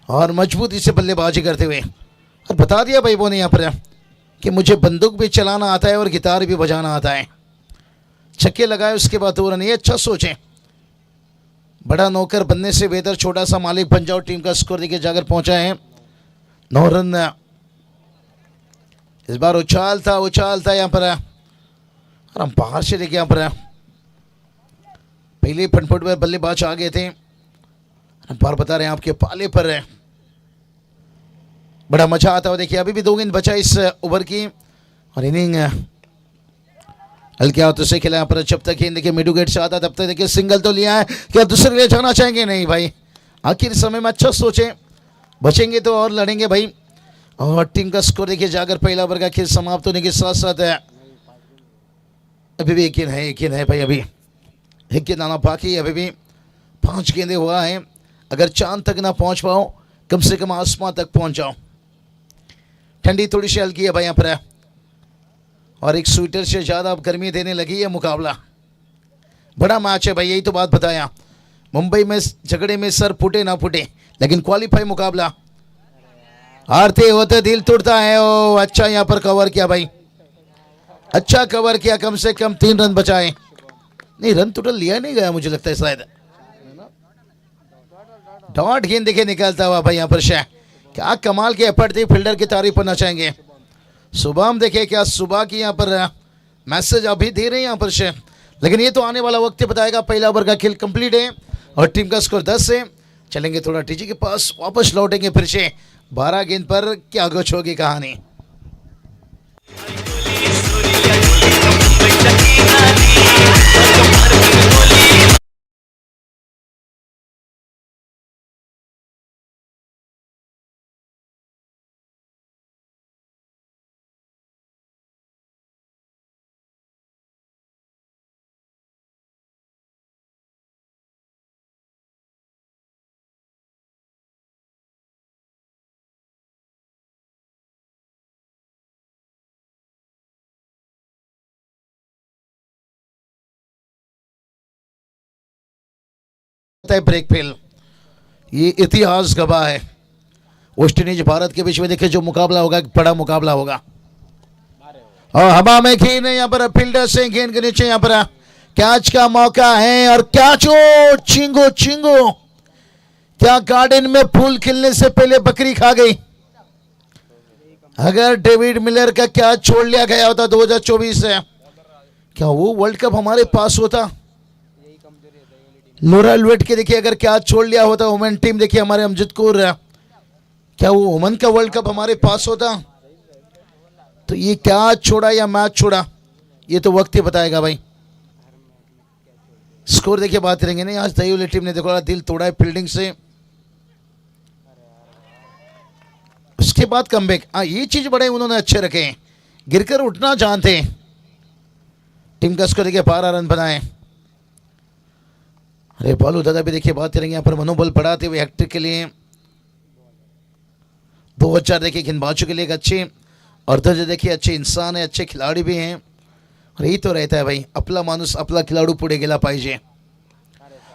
और मजबूती से बल्लेबाजी करते हुए. और बता दिया भाई वो ने यहाँ पर कि मुझे बंदूक भी चलाना आता है और गिटार भी बजाना आता है. छक्के लगाए उसके बाद 2 रन. ये अच्छा सोचें, बड़ा नौकर बनने से बेहतर छोटा सा मालिक बन जाओ. टीम का स्कोर देखिए जाकर पहुंचा है 9 रन. इस बार उछाल था यहाँ पर. और हम बाहर से देखिए यहाँ पर पहले फटफट में बल्लेबाज आ गए थे. अंपायर बता रहे हैं आपके पाले पर है. बड़ा मजा आता है. देखिए अभी भी 2 गेंद बचा इस ओवर की और इनिंग हल्के हाथों से खेला यहाँ पर. जब तक गेंद देखिए मिडू गेट से आता तब तक देखिए सिंगल तो लिया है. क्या दूसरे लिए जाना चाहेंगे? नहीं भाई, आखिर समय में अच्छा सोचें, बचेंगे तो और लड़ेंगे भाई. और टीम का स्कोर देखिए जाकर पहला ओवर का खेल समाप्त होने के साथ साथ है अभी भी एक गेंद है भाई, अभी एक गेंद आना बाकी है, अभी भी 5 गेंदे हुआ है। अगर चांद तक ना पहुंच पाओ कम से कम आसमान तक पहुंच जाओ। ठंडी थोड़ी सी हल्की है भाई यहाँ पर, और एक स्वेटर से ज़्यादा अब गर्मी देने लगी है मुकाबला। बड़ा मैच है भाई, यही तो बात बताया। मुंबई में झगड़े में सर फूटे ना फूटे, लेकिन क्वालिफाई मुकाबला हारते होते दिल टूटता है। ओ अच्छा यहाँ पर कवर किया भाई, अच्छा कवर किया, कम से कम 3 रन बचाए। नहीं, रन टोटल लिया नहीं गया मुझे लगता है शायद। डॉट गेंद देखे निकलता हुआ भाई यहाँ पर शाह, क्या कमाल के एफर्ट थी, फील्डर की तारीफ करना चाहेंगे। सुबह हम देखे क्या सुबह की यहाँ पर मैसेज अभी दे रहे हैं यहाँ पर शाह, लेकिन ये तो आने वाला वक्त बताएगा। पहला ओवर का खेल कंप्लीट है और टीम का स्कोर 10 है। चलेंगे थोड़ा टीजी के पास, वापस लौटेंगे फिर से 12 गेंद पर। क्या कुछ होगी कहानी। ब्रेक फेल, ये इतिहास गवाह है। वेस्ट इंडीज भारत के बीच में देखिए जो मुकाबला होगा, बड़ा मुकाबला होगा। और हवा में गेंद है यहाँ पर, फील्डर से गेंद के नीचे यहाँ पर कैच का मौका है, और कैच हो चिंगो चिंगो। क्या गार्डन में फूल खिलने से पहले बकरी खा गई। अगर डेविड मिलर का कैच छोड़ लिया गया होता 2024 से, क्या वो वर्ल्ड कप हमारे पास होता। लोरा लुएट के देखिए अगर कैच छोड़ लिया होता वुमेन टीम, देखिए हमारे अमजद कौर, क्या वो वुमेन का वर्ल्ड कप हमारे पास होता। तो ये कैच छोड़ा या मैच छोड़ा, ये तो वक्त ही बताएगा भाई। स्कोर देखिए बात करेंगे नहीं, आज दही वाली टीम ने देखो दिल तोड़ा है फील्डिंग से, उसके बाद कमबैक। ये चीज बड़े उन्होंने अच्छे रखे हैं, गिरकर उठना जानते हैं। टीम का स्कोर देखिए 12 रन बनाए। अरे बालू दादा भी देखिए बात करेंगे यहाँ पर मनोबल बढ़ाते हुए हैट्रिक के लिए। 2000 देखिए गेंदबाजों के लिए एक अच्छे, और दर्ज देखिए अच्छे इंसान है, अच्छे खिलाड़ी भी हैं। और यही तो रहता है भाई, अपना मानुस अपना खिलाड़ू पुढे गेला पाहिजे।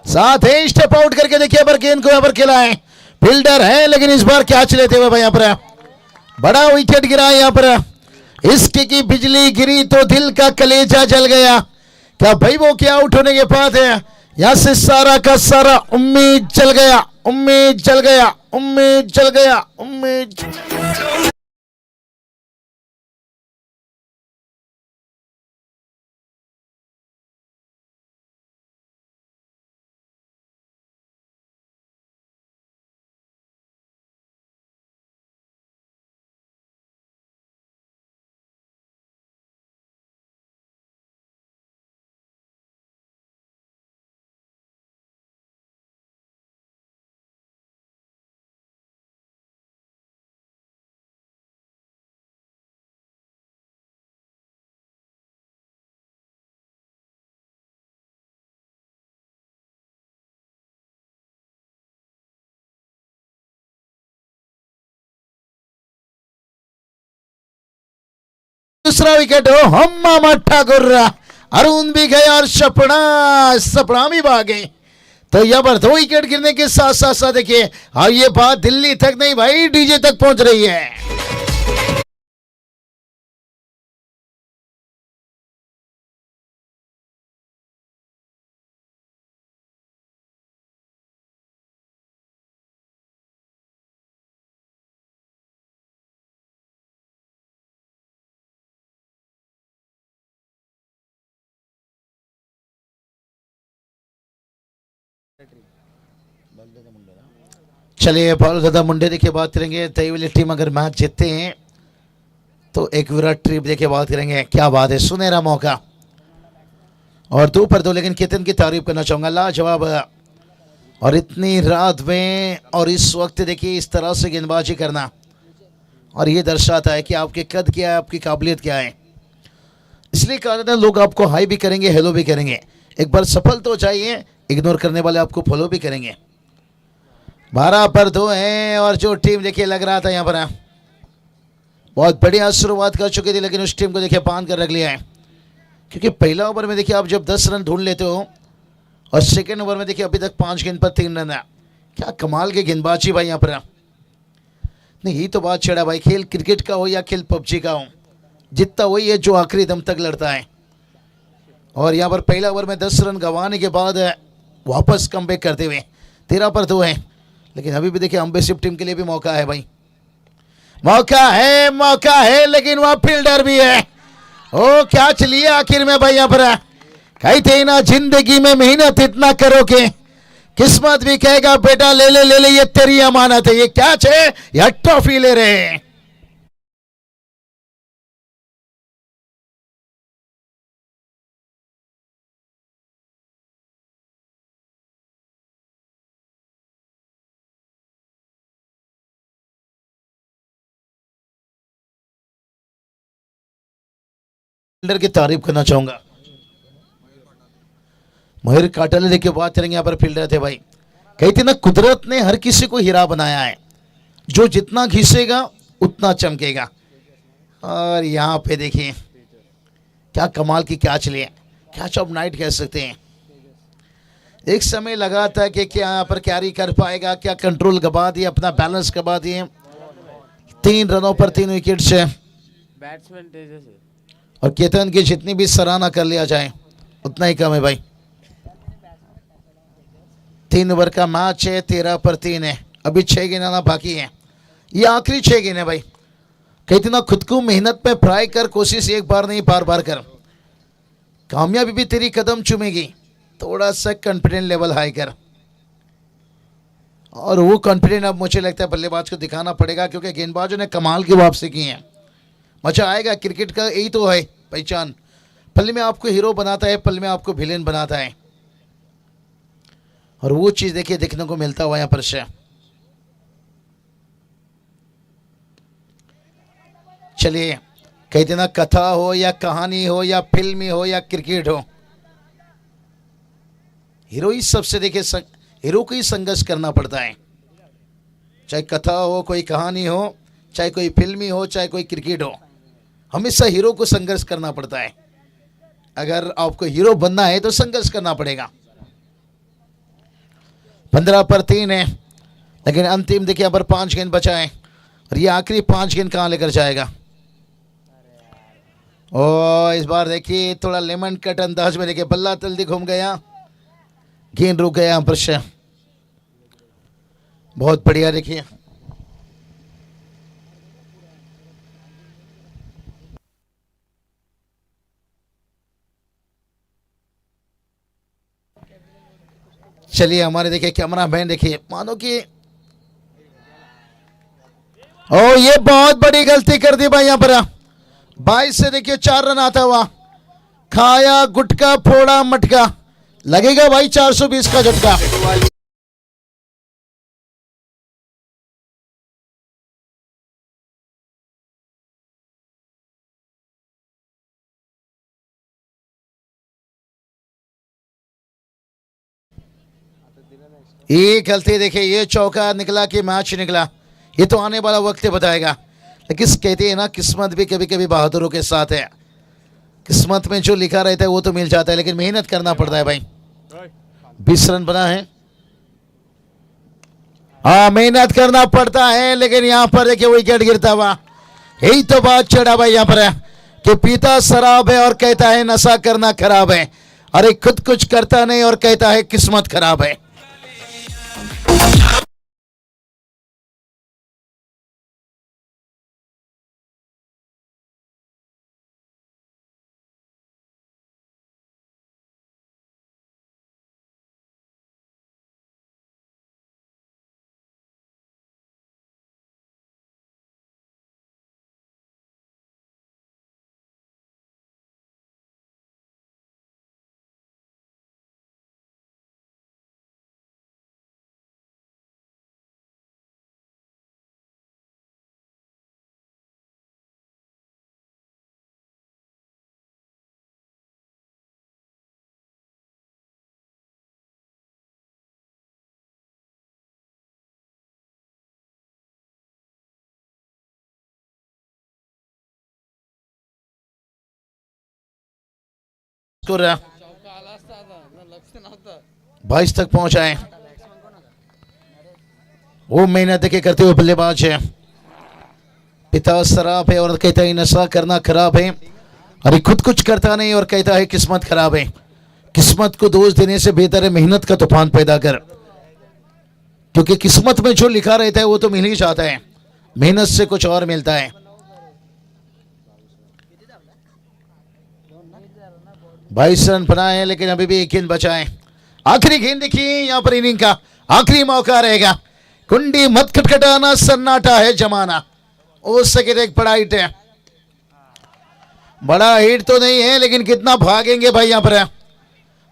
साथ ही स्टेप आउट करके देखिए पर गेंद को यहाँ पर खेला है, फील्डर है लेकिन इस बार कैच लेते हुए भाई यहाँ पर बड़ा विकेट गिरा है यहाँ पर। इसकी की बिजली गिरी तो दिल का कलेजा जल गया। क्या भाई वो क्या आउट होने के बाद है, यहां से सारा का सारा उम्मीद जल गया, उम्मीद जल गया, उम्मीद जल गया, उम्मीद। दूसरा विकेट हो हम्मा मट्ठा गुर्रा, अरुण भी गए और सपना भी भागे। तो यहाँ पर 2 विकेट गिरने के साथ साथ देखिए, और ये बात दिल्ली तक नहीं भाई डीजे तक पहुंच रही है। चलिए बाल दादा मुंडे देखिए बात करेंगे। दही वाली टीम अगर मैच जीतते हैं तो एक विराट ट्रिप देखिए बात करेंगे। क्या बात है, सुनहरा मौका और 2 पर 2। लेकिन केतन की तारीफ करना चाहूंगा, लाजवाब। और इतनी रात में और इस वक्त देखिए इस तरह से गेंदबाजी करना, और ये दर्शाता है कि आपके कद क्या है, आपकी काबिलियत क्या है। इसलिए कारण है लोग आपको हाई भी करेंगे, हेलो भी करेंगे। एक बार सफल तो चाहिए, इग्नोर करने वाले आपको फॉलो भी करेंगे। 12 पर 2 है और जो टीम देखिए लग रहा था यहाँ पर बहुत बढ़िया शुरुआत कर चुकी थी, लेकिन उस टीम को देखिए बांध कर रख लिया है। क्योंकि पहला ओवर में देखिए आप जब 10 रन ढूंढ लेते हो और सेकेंड ओवर में देखिए अभी तक 5 गेंद पर 3 रन है। क्या कमाल के गेंदबाजी भाई यहाँ पर। नहीं यही तो बात छेड़ा भाई, खेल क्रिकेट का हो या खेल पबजी का हो, जीतता वही है जो आखिरी दम तक लड़ता है। और यहाँ पर पहला ओवर में 10 रन गंवाने के बाद वापस कमबैक करते हुए 13 पर 2 है। लेकिन अभी भी देखिए अम्बेसिव टीम के लिए भी मौका है भाई, मौका है, लेकिन वहाँ फील्डर भी है। ओ क्या चलिए आखिर में भाई यहाँ पर कहते ना जिंदगी में मेहनत इतना करो कि किस्मत भी कहेगा बेटा ले ले ये तेरी अमानत है। ये क्या है, यह ट्रॉफी ले रहे हैं। फील्डर की तारीफ करना चाहूंगा, मयूर काटले देखिए बात करेंगे यहाँ पर फील्डर थे भाई। कहते ना कुदरत ने हर किसी को हीरा बनाया है, जो जितना घिसेगा उतना चमकेगा। और यहाँ पे देखिए क्या कमाल की कैच लिए, कैच ऑफ नाइट कह सकते हैं। एक समय लगा था कि क्या यहाँ पर कैरी कर पाएगा, क्या कंट्रोल गवा दिए, अपना बैलेंस गवा दिए। 3 रनों पर 3 विकेट से बैट्समैन तेजस है। और केतन की जितनी भी सराहना कर लिया जाए उतना ही कम है भाई। 3 ओवर का मैच है, 13 पर 3 है, अभी 6 गेंद आना बाकी है। ये आखिरी 6 गेंद है भाई। कहते ना खुद को मेहनत पे फ्राई कर, कोशिश एक बार नहीं बार बार कर, कामयाबी भी तेरी कदम चूमेगी। थोड़ा सा कॉन्फिडेंट लेवल हाई कर, और वो कॉन्फिडेंट अब मुझे लगता है बल्लेबाज को दिखाना पड़ेगा, क्योंकि गेंदबाजों ने कमाल की वापसी की है। मजा आएगा, क्रिकेट का यही तो है पहचान, पल में आपको हीरो बनाता है, पल में आपको विलेन बनाता है। और वो चीज देखिए देखने को मिलता हुआ यहाँ पर से। चलिए कहते ना कथा हो या कहानी हो या फिल्मी हो या क्रिकेट हो, हीरो ही सबसे देखिए हीरो को ही संघर्ष करना पड़ता है। चाहे कथा हो, कोई कहानी हो, चाहे कोई फिल्मी हो, चाहे कोई क्रिकेट हो, हमेशा हीरो को संघर्ष करना पड़ता है। अगर आपको हीरो बनना है तो संघर्ष करना पड़ेगा। 15 पर 3 है, लेकिन अंतिम देखिए यहाँ पर 5 गेंद बचा है, और ये आखिरी 5 गेंद कहाँ लेकर जाएगा। ओ इस बार देखिए थोड़ा लेमन कट अंदाज में देखिए बल्ला जल्दी घूम गया, गेंद रुक गया यहाँ पर से। बहुत बढ़िया देखिए चलिए हमारे देखिए कैमरा मैन देखिए मानो कि ओ ये बहुत बड़ी गलती कर दी भाई यहाँ पर। 22 से देखिए 4 रन आता हुआ, खाया गुटका फोड़ा मटका, लगेगा भाई 420 का झटका। ये गलती देखिए, ये चौका निकला कि मैच निकला, ये तो आने वाला वक्त बताएगा। लेकिन कहते हैं ना किस्मत भी कभी कभी बहादुरों के साथ है, किस्मत में जो लिखा रहता है वो तो मिल जाता है, लेकिन मेहनत करना पड़ता है भाई। 20 रन बना है, हाँ मेहनत करना पड़ता है, लेकिन यहाँ पर देखिए विकेट गिरता हुआ। यही तो बात चढ़ा भाई यहाँ पर है कि पीता शराब है और कहता है नशा करना खराब है, अरे खुद कुछ करता नहीं और कहता है किस्मत खराब है। स्कोर 22 तक पहुंचा है। वो मेहनत के करते हुए बल्लेबाज है। पिता शराब है और कहता है नशा करना खराब है, अरे खुद कुछ करता नहीं और कहता है किस्मत खराब है। किस्मत को दोष देने से बेहतर है मेहनत का तूफान पैदा कर, क्योंकि किस्मत में जो लिखा रहता है वो तो मिल ही जाता है, मेहनत से कुछ और मिलता है। 22 रन बनाए हैं लेकिन अभी भी एक गेंद बचा है। आखिरी गेंद देखिए, यहां पर इनिंग का आखिरी मौका रहेगा। कुंडी मत खटखटाना, सन्नाटा है जमाना। हो सके तो एक बड़ा हिट है, बड़ा हिट तो नहीं है लेकिन कितना भागेंगे भाई यहां पर।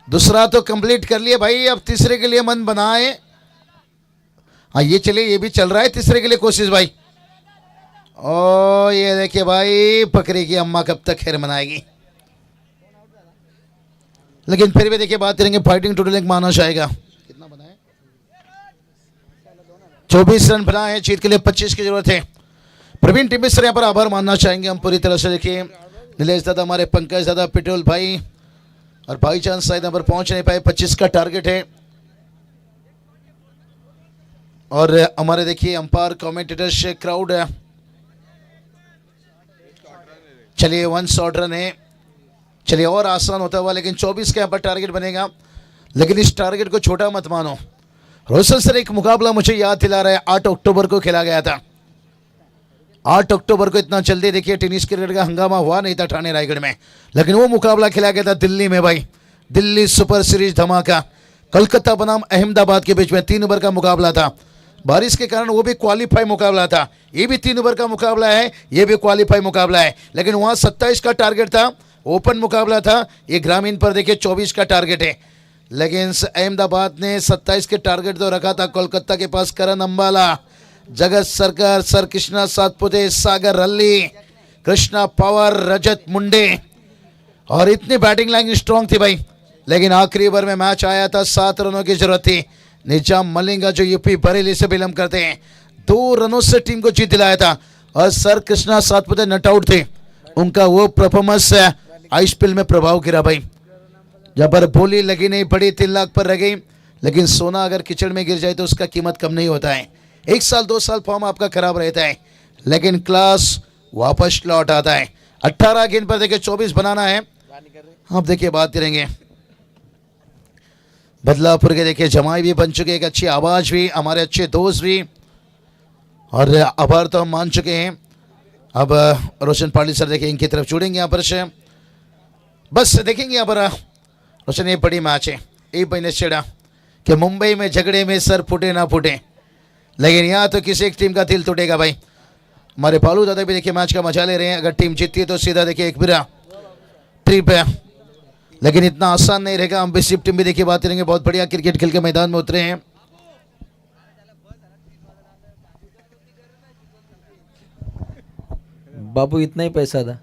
दूसरा तो कंप्लीट कर लिया भाई, अब तीसरे के लिए मन बनाए। हाँ ये चलिए, ये भी चल रहा है तीसरे के लिए कोशिश भाई। ओ ये देखिए भाई, पकड़ी की अम्मा कब तक खैर मनाएगी, लेकिन फिर भी देखिए बात करेंगे फाइटिंग टोटल एक माना जाएगा। कितना बनाए? 24 रन बनाए हैं, जीत के लिए 25 की जरूरत है। प्रवीण टीम सर यहाँ पर आभार मानना चाहेंगे हम पूरी तरह से। देखिए नीलेश दादा, हमारे पंकज दादा, पिटोल भाई और भाईजान शायद यहाँ पर पहुंच नहीं पाए। 25 का टारगेट है। और हमारे देखिए अंपायर कमेंटेटर्स क्राउड है। चलिए 1 शॉट रन है, चलिए और आसान होता हुआ, लेकिन 24 का यहाँ पर टारगेट बनेगा। लेकिन इस टारगेट को छोटा मत मानो। रोशन सर एक मुकाबला मुझे याद दिला रहा है, 8 अक्टूबर को खेला गया था। 8 अक्टूबर को इतना जल्दी देखिए टेनिस क्रिकेट का हंगामा हुआ नहीं था ठाणे रायगढ़ में, लेकिन वो मुकाबला खेला गया था दिल्ली में भाई। दिल्ली सुपर सीरीज धमाका, कोलकाता बनाम अहमदाबाद के बीच में 3 ओवर का मुकाबला था। बारिश के कारण वो भी क्वालिफाई मुकाबला था। ये भी 3 ओवर का मुकाबला है, ये भी क्वालिफाई मुकाबला है, लेकिन वहाँ 27 का टारगेट था, ओपन मुकाबला था। ये ग्रामीण पर देखिए 24 का टारगेट है, लेकिन अहमदाबाद ने 27 के टारगेट तो रखा था। कोलकाता के पास करण अंबाला, जगत सरकार, सर कृष्णा सातपुते, सागर रल्ली, कृष्णा पवार, रजत मुंडे, और इतनी बैटिंग लाइन स्ट्रांग थी भाई। लेकिन आखिरी ओवर में मैच आया था, 7 रनों की जरूरत थी। निजाम मलिंगा जो यूपी बरेली से बिलोंग करते हैं, 2 रनों से टीम को जीत दिलाया था। और सर कृष्णा सातपुते नट आउट थे, उनका वो परफॉर्मेंस आईपीएल में प्रभाव गिरा भाई। जब पर बोली लगी नहीं पड़ी, 3 लाख पर रह गई, लेकिन सोना अगर कीचड़ में गिर जाए तो उसका कीमत कम नहीं होता है। 1 साल 2 साल फॉर्म आपका खराब रहता है, लेकिन क्लास वापस लौट आता है। 18 गेंद पर देखिए 24 बनाना है। अब देखिए बात करेंगे बदलापुर के, देखिए जमाई भी बन चुके, एक अच्छी आवाज भी, हमारे अच्छे दोस्त भी, और आभार तो हम मान चुके हैं। अब रोशन पाटिल सर देखिए इनकी तरफ जुड़ेंगे यहाँ पर से, बस देखेंगे यहाँ पर रोशन। ये बड़ी मैच है, एक महीने छेड़ा कि मुंबई में झगड़े में सर फूटे ना फूटे, लेकिन यहाँ तो किसी एक टीम का दिल टूटेगा भाई। हमारे बालू दादा भी देखिए मैच का मजा ले रहे हैं। अगर टीम जीतती है तो सीधा देखिए एक बिरा ट्रिप है, लेकिन इतना आसान नहीं रहेगा। हम भी सिर्फ टीम भी देखिए बात करेंगे, बहुत बढ़िया क्रिकेट खेल के मैदान में उतरे हैं। बाबू इतना ही पैसा था।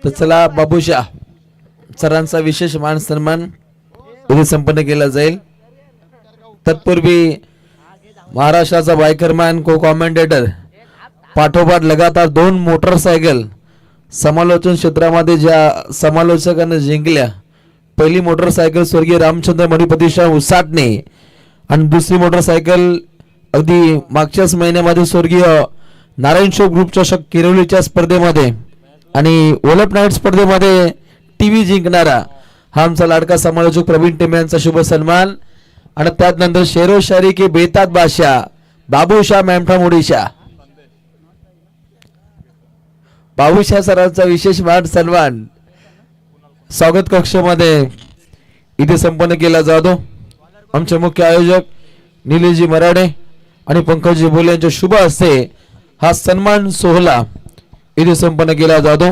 तर चला बाबूशा सरांचा विशेष मान सन्मान इथे संपन्न केला जाईल। तत्पूर्वी महाराष्ट्राचा बायकरमॅन को कॉमेंटेटर पाठोपाठ लगातार 2 मोटरसायकल समालोचन क्षेत्रामध्ये ज्या समालोचकांनी जिंकल्या, पहिली मोटरसायकल स्वर्गीय रामचंद्र मणिपतीशाह उसाटणे आणि दुसरी मोटरसायकल अगदी मागच्याच महिन्यामध्ये स्वर्गीय नारायण शो ग्रुप चषक किरोलीच्या स्पर्धेमध्ये आणि ओलप नाईट स्पर्धेमध्ये टीव्ही जिंकणारा हा आमचा लाडका समालोचक प्रवीण टेंबे यांचा शुभ सन्मान। आणि त्यानंतर शेरो शायरी के बेताज बादशाह बाबूशाह मेमठा मुडीशाह, बाबूशाह सरांचा विशेष मान सन्मान स्वागत कक्षामध्ये इथे संपन्न केला जातो। आमचे मुख्य आयोजक निलेशजी मराडे आणि पंकजजी बोले यांच्या शुभ हस्ते हा सन्मान सोहळा इथे संपन्न केला जातो।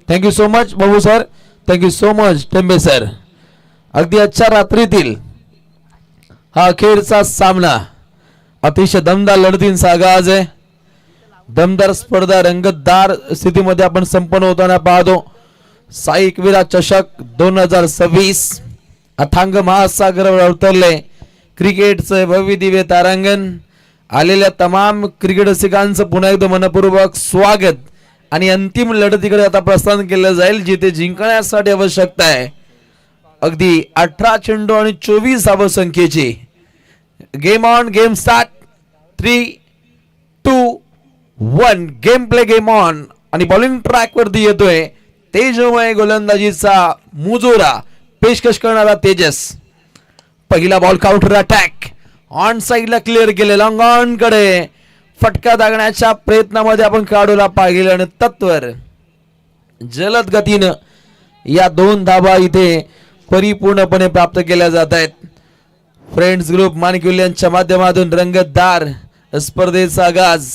Thank you so much Babu sir, thank you so much Tembe sir. अगदी आजच्या रात्रीतील हा अखेरचा सामना अतिशय दमदार लढतींचा आगाज आहे। दमदार स्पर्धा रंगतदार स्थितीमध्ये आपण संपन्न होताना पाहतो। साई एकविरा चषक 2026 अथांग महासागरावर अवतरले क्रिकेटचे भव्य दिव्य तारांगण. आलेल्या तमाम क्रिकेट रसिकांचं पुन्हा एकदा मनपूर्वक स्वागत. आणि अंतिम लढतीकडे आता प्रस्थान केलं जाईल जिथे जिंकण्यासाठी आवश्यकता आहे अगदी 18 चेंडू आणि 24 धावसंख्येची. Game on, game start. 3, 2, 1 game play, game on. आणि बॉलिंग ट्रॅक वरती येतोय तेजमय गोलंदाजीचा मुजोरा पेशकश करणारा तेजस. पहिला बॉल काउंटर अटॅक ऑन साइडला क्लिअर केले. लॉंग ऑन कडे फटका दागण्याच्या प्रयत्नामध्ये आपण खेळाडूला पाहिलं आणि तत्वर जलद गतीनं या 2 धाबा इथे परिपूर्णपणे प्राप्त केल्या जात आहेत. फ्रेंड्स ग्रुप माणिकविल्यांच्या माध्यमातून रंगतदार स्पर्धेचा आगाज.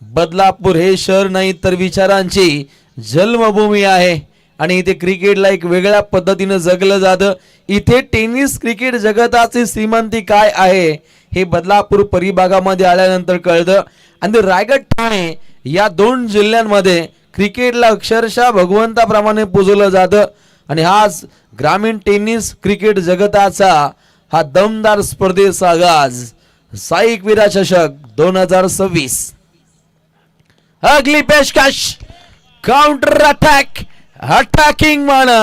बदलापूर हे शहर नाही तर विचारांची जन्मभूमी आहे आणि इथे क्रिकेटला एक वेगळ्या पद्धतीनं जगलं जातं. इथे टेनिस क्रिकेट जगताची श्रीमंती काय आहे हे बदलापूर परिभागामध्ये आल्यानंतर कळतं. आणि रायगड ठाणे या 2 जिल्ह्यांमध्ये क्रिकेटला अक्षरशः भगवंताप्रमाणे पूजलं जातं. आणि हाच ग्रामीण टेनिस क्रिकेट जगताचा हा दमदार स्पर्धेचा आगाज. साई एकविरा चषक 2026. अगली पेशकश काउंटर अटॅक अटॅकिंग माना.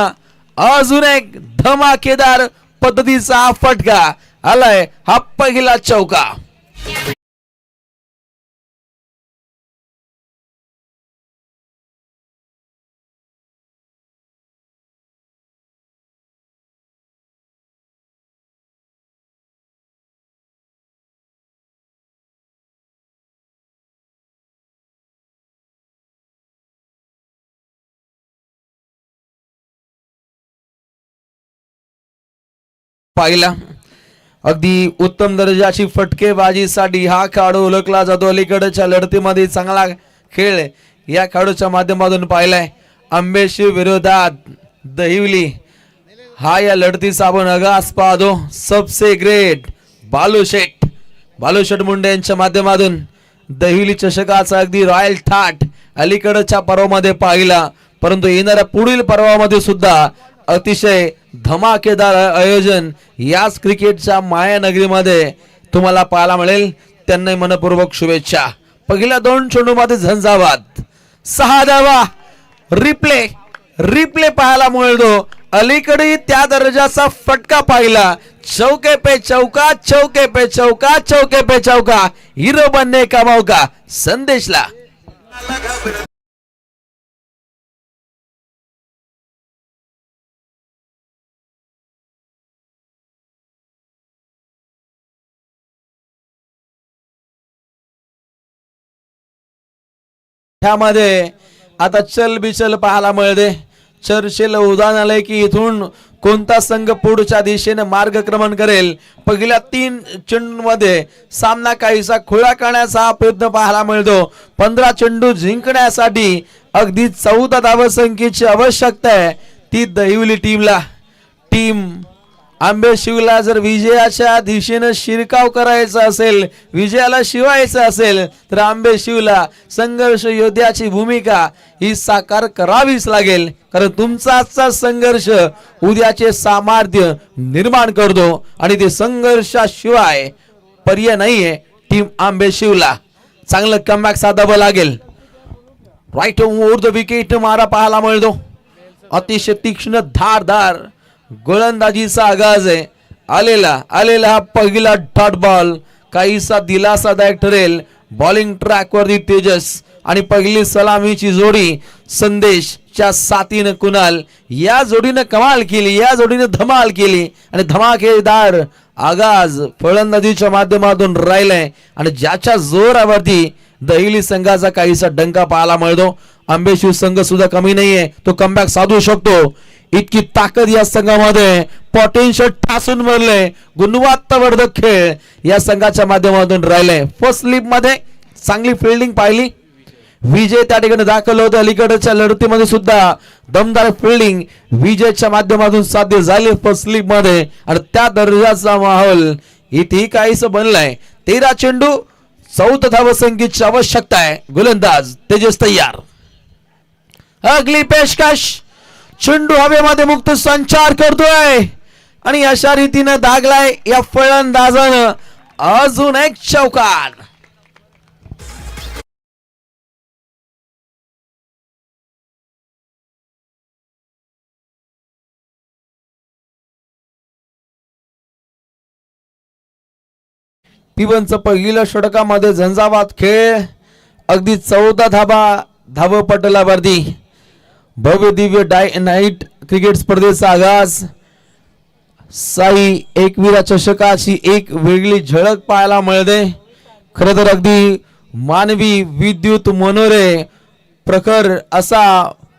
अजून एक धमाकेदार पद्धतीचा हा फटका आलाय. हा पहिला चौका. पाहिला अगदी उत्तम दर्जाची फटकेबाजीसाठी हा खेळाडू ओळखला जातो. अलीकडच्या लढतीमध्ये चांगला खेळ या खेळाडूच्या माध्यमातून पाहिलाय. आंबेशी विरोधात दहिवली हा या लढतीचा आपण आगाज पाहतो. सबसे ग्रेट बालूशेठ मुंडे यांच्या माध्यमातून दहिवली चषकाचा अगदी रॉयल थाट अलीकडच्या पर्वामध्ये पाहिला. परंतु येणाऱ्या पुढील पर्वामध्ये सुद्धा अतिशय धमाकेदार आयोजन याच क्रिकेटच्या मायानगरीमध्ये तुम्हाला पाहायला मिळेल. त्यांना मनपूर्वक शुभेच्छा. पहिल्या 2 चेंडूमध्ये झंझावात 6 धावा. रिप्ले पाहायला मिळतो. अलीकडे त्या दर्जाचा फटका पाहिला. चौके पे चौका, चौके पे चौका, चौके पे चौका. हिरो बनने का मौका संदेशला. मध्ये आता चल बिचल पाहायला मिळते. चर्चेला उदाहरण आलंय की इथून कोणता संघ पुढच्या दिशेने मार्गक्रमण करेल. पहिल्या 3 चेंडूमध्ये सामना काहीसा खुळा करण्याचा हा प्रयत्न पाहायला मिळतो. 15 चेंडू जिंकण्यासाठी अगदी 14 धावसंख्येची आवश्यकता आहे ती दहिवली टीमला. टीम आंबेशिवला जर विजयाच्या दिशेने शिरकाव करायचा असेल, विजयाला शिवायचं असेल तर आंबेशिवला संघर्ष योद्ध्याची भूमिका ही साकार करावीच लागेल. कारण तुमचा आजचा संघर्ष उद्याचे सामर्थ्य निर्माण करतो आणि ते संघर्षाशिवाय पर्याय नाहीये टीम आंबेशिवला. चांगलं कमबॅक साधावं लागेल. राईट ओव्हर द विकेट मारा पाहायला मिळतो. अतिशय तीक्ष्ण धारदार गोलंदाजीचा आगाज आहे. आलेला हा पहिला डॉट बॉल काहीसा दिलासादायक ठरेल. बॉलिंग ट्रॅक वरती तेजस आणि पहिली सलामीची जोडी संदेशच्या साथीनं कुणाल या जोडीनं कमाल केली, या जोडीनं धमाल केली आणि धमाकेदार आगाज फलंदाजीच्या माध्यमातून राहिलाय. आणि ज्याच्या जोरावरती दहिवली संघाचा काहीसा डंका पाहायला मिळतो. आंबेशिव संघ सुद्धा कमी नाहीये, तो कमबॅक साधू शकतो. इतकी ताकद या संघामध्ये, पोटेन्शियल ठासून भरले. गुणवत्तावर्धक खेळ या संघाच्या माध्यमातून राहिले. फर्स्ट स्लिप मध्ये चांगली फिल्डिंग पाहिली. विजय त्या ठिकाणी दाखल होते. अलीकडच्या लढतीमध्ये सुद्धा दमदार फिल्डिंग विजयच्या माध्यमातून साध्य झाली फर्स्ट स्लिप मध्ये. आणि त्या दर्जाचा माहोल इथे काहीच बनलाय. 13 चेंडू 14 धावसंख्येची आवश्यकता आहे. गोलंदाज तेजस तयार. अगली पेशकश चेंडू हवेमध्ये मुक्त संचार करतोय आणि अशा रीतीनं दागलाय या फलंदाजानं अजून एक चौकार. पिबनचं पहिलं षटकामध्ये झंझावात खेळ, अगदी 14 धावपटलावरती भव्य दिव्य नाईट क्रिकेट स्पर्धेचा आगाज. साई एकविरा चषकाची एक वेगळी झळक पाहायला मिळते. खरं तर अगदी मानवी विद्युत मनोरे प्रखर असा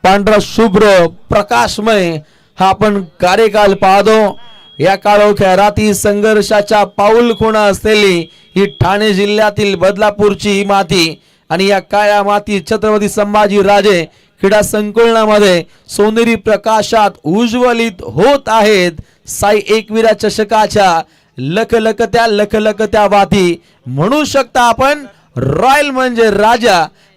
पांढरा शुभ्र प्रकाशमय हा आपण कार्यकाल पाहतो. या काळोख्या राती संघर्षाच्या पाऊल खुणा असलेली ही ठाणे जिल्ह्यातील बदलापूरची ही माती आणि या काळ्या माती छत्रपती संभाजी राजे क्रीडा संकुलनामध्ये सोनेरी प्रकाशात उज्ज्वलित होत आहेत. साई एकविरा चषकाच्या लखलखत्या वाती म्हणू शकता आपण. रॉयल म्हणजे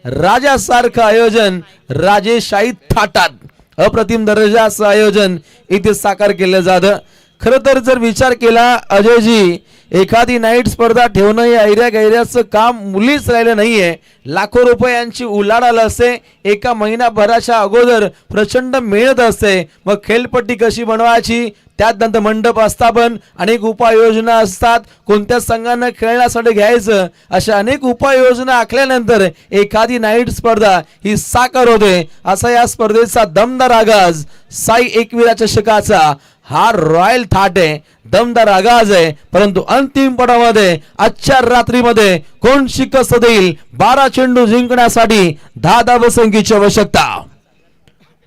राजासारखं आयोजन राजेशाही थाटात अप्रतिम दर्जाचं आयोजन इथे साकार केलं जातं. खरं तर जर विचार केला अजयजी, एखादी नाईट स्पर्धा ठेवणं या ऐऱ्या गैऱ्याचं काम मुलीच राहिलं नाहीये. लाखो रुपयांची उलाढाल असते, एका महिनाभराच्या अगोदर प्रचंड मेहनत असते. मग खेळपट्टी कशी बनवायची, त्यात नंतर मंडप स्थापन, अनेक उपाययोजना असतात. कोणत्या संघानं खेळण्यासाठी घ्यायचं, अशा अनेक उपाययोजना आखल्यानंतर एखादी नाईट स्पर्धा ही साकार होते. असा या स्पर्धेचा दमदार आगाज साई एकविरा चषकाचा हा रॉयल थाट आहे, दमदार आगाज आहे. परंतु अंतिम पडामध्ये आजच्या रात्रीमध्ये कोण शिकस्त देईल? 12 चेंडू जिंकण्यासाठी 10 धावसंख्येची आवश्यकता.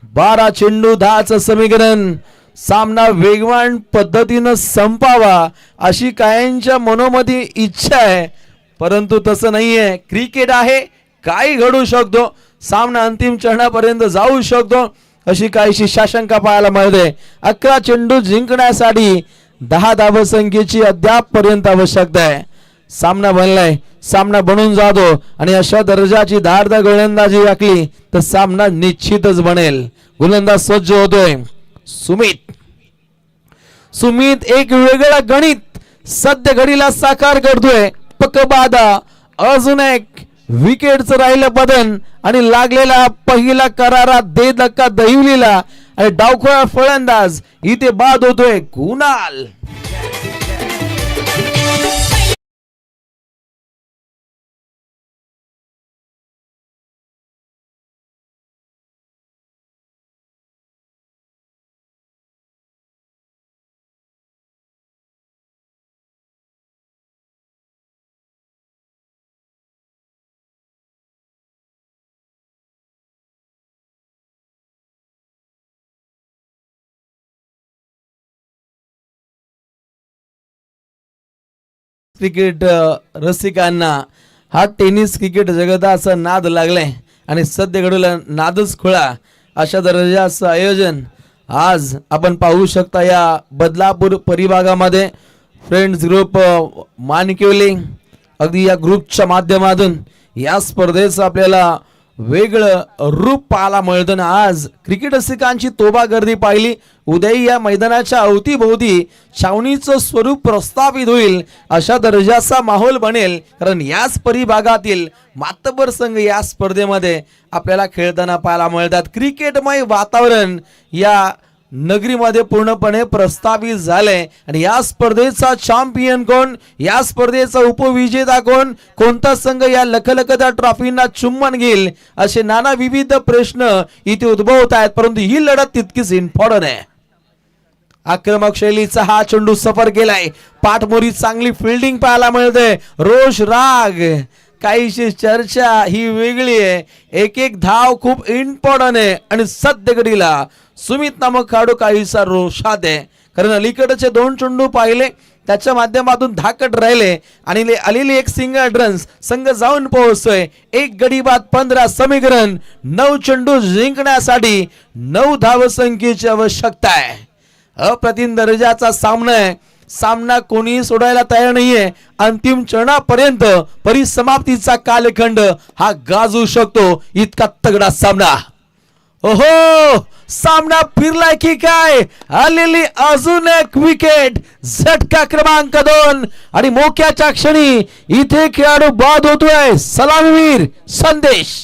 12 चेंडू 10चं समीकरण. सामना वेगवान पद्धतीनं संपावा अशी कायांच्या मनोमती इच्छा आहे, परंतु तसं नाहीये. क्रिकेट आहे, काही घडू शकतो. सामना अंतिम चरणापर्यंत जाऊ शकतो अशी काहीशी शाशंका पाहायला मिळते. 11 चेंडू जिंकण्यासाठी 10 धावसंख्येची अद्याप पर्यंत आवश्यकता आहे. सामना बनलाय, सामना बनून जातो आणि अशा दर्जाची धारदार गोलंदाजी आखली तर सामना निश्चितच बनेल. गोलंदाज सज्ज होतोय सुमित एक वेगळा गणित सध्या घडीला साकार करतोय. पकबादा अजून एक विकेटचं राहिलं बदन आणि लागलेला पहिला करारात दे धक्का दहिवलीला आणि डावखोळा फलंदाज इथे बाद होतोय कुणाल. क्रिकेट रसिकांना हा टेनिस क्रिकेट जगताचा नाद लागलाय आणि सध्या घडूला नादच खुळा अशा दर्जाचं आयोजन आज आपण पाहू शकता या बदलापूर परिभागामध्ये. फ्रेंड्स ग्रुप मानकिवली अगदी या ग्रुपच्या माध्यमातून या स्पर्धेचं आपल्याला वेगळं रूप पाहायला मिळतं. आज क्रिकेट रसिकांची तोबा गर्दी पाहिली. उद्याही या मैदानाच्या अवतीभोवती छावणीचं स्वरूप प्रस्थापित होईल अशा दर्जाचा माहोल बनेल, कारण याच परिभागातील मातबर संघ या स्पर्धेमध्ये आपल्याला खेळताना पाहायला मिळतात. क्रिकेटमय वातावरण या नगरीमध्ये पूर्णपणे प्रस्थापित झालंय आणि या स्पर्धेचा चॅम्पियन कोण, या स्पर्धेचा उपविजेता कोण, कोणता संघ या लखलखत्या ट्रॉफींना चुंबन घेईल असे नाना विविध प्रश्न इथे उद्भवत आहेत. परंतु ही लढत तितकीच इम्पॉर्टंट आहे. आक्रमक शैलीचा हा चेंडू सफर केलाय. पाठमोरी चांगली फिल्डिंग पाहायला मिळते. रोष राग काहीशी चर्चा ही वेगळी आहे. एक धाव खूप इम्पॉर्टंट आहे आणि सध्या घडीला सुमित नामक खेळाडू काहीसा रोषात आहे, कारण अलीकडचे 2 चेंडू पाहिले त्याच्या माध्यमातून धाकट राहिले आणि आलेली एक सिंगल रन्स संघ जाऊन पोहोचतोय. 1 गडी बाद 15 समीकरण. 9 चेंडू जिंकण्यासाठी 9 धावसंख्येची आवश्यकता आहे. अप्रतिम दर्जाचा सामना आहे. सामना कोणी सोडायला तयार नाहीये. अंतिम चरणापर्यंत परिसमाप्तीचा कालखंड हा गाजू शकतो इतका तगडा सामना. ओहो, सामना फिरलाय की काय? आलेली अजून एक विकेट, झटका क्रमांक 2 आणि मोक्याच्या क्षणी इथे खेळाडू बाद होतोय. सलामीवीर संदेश.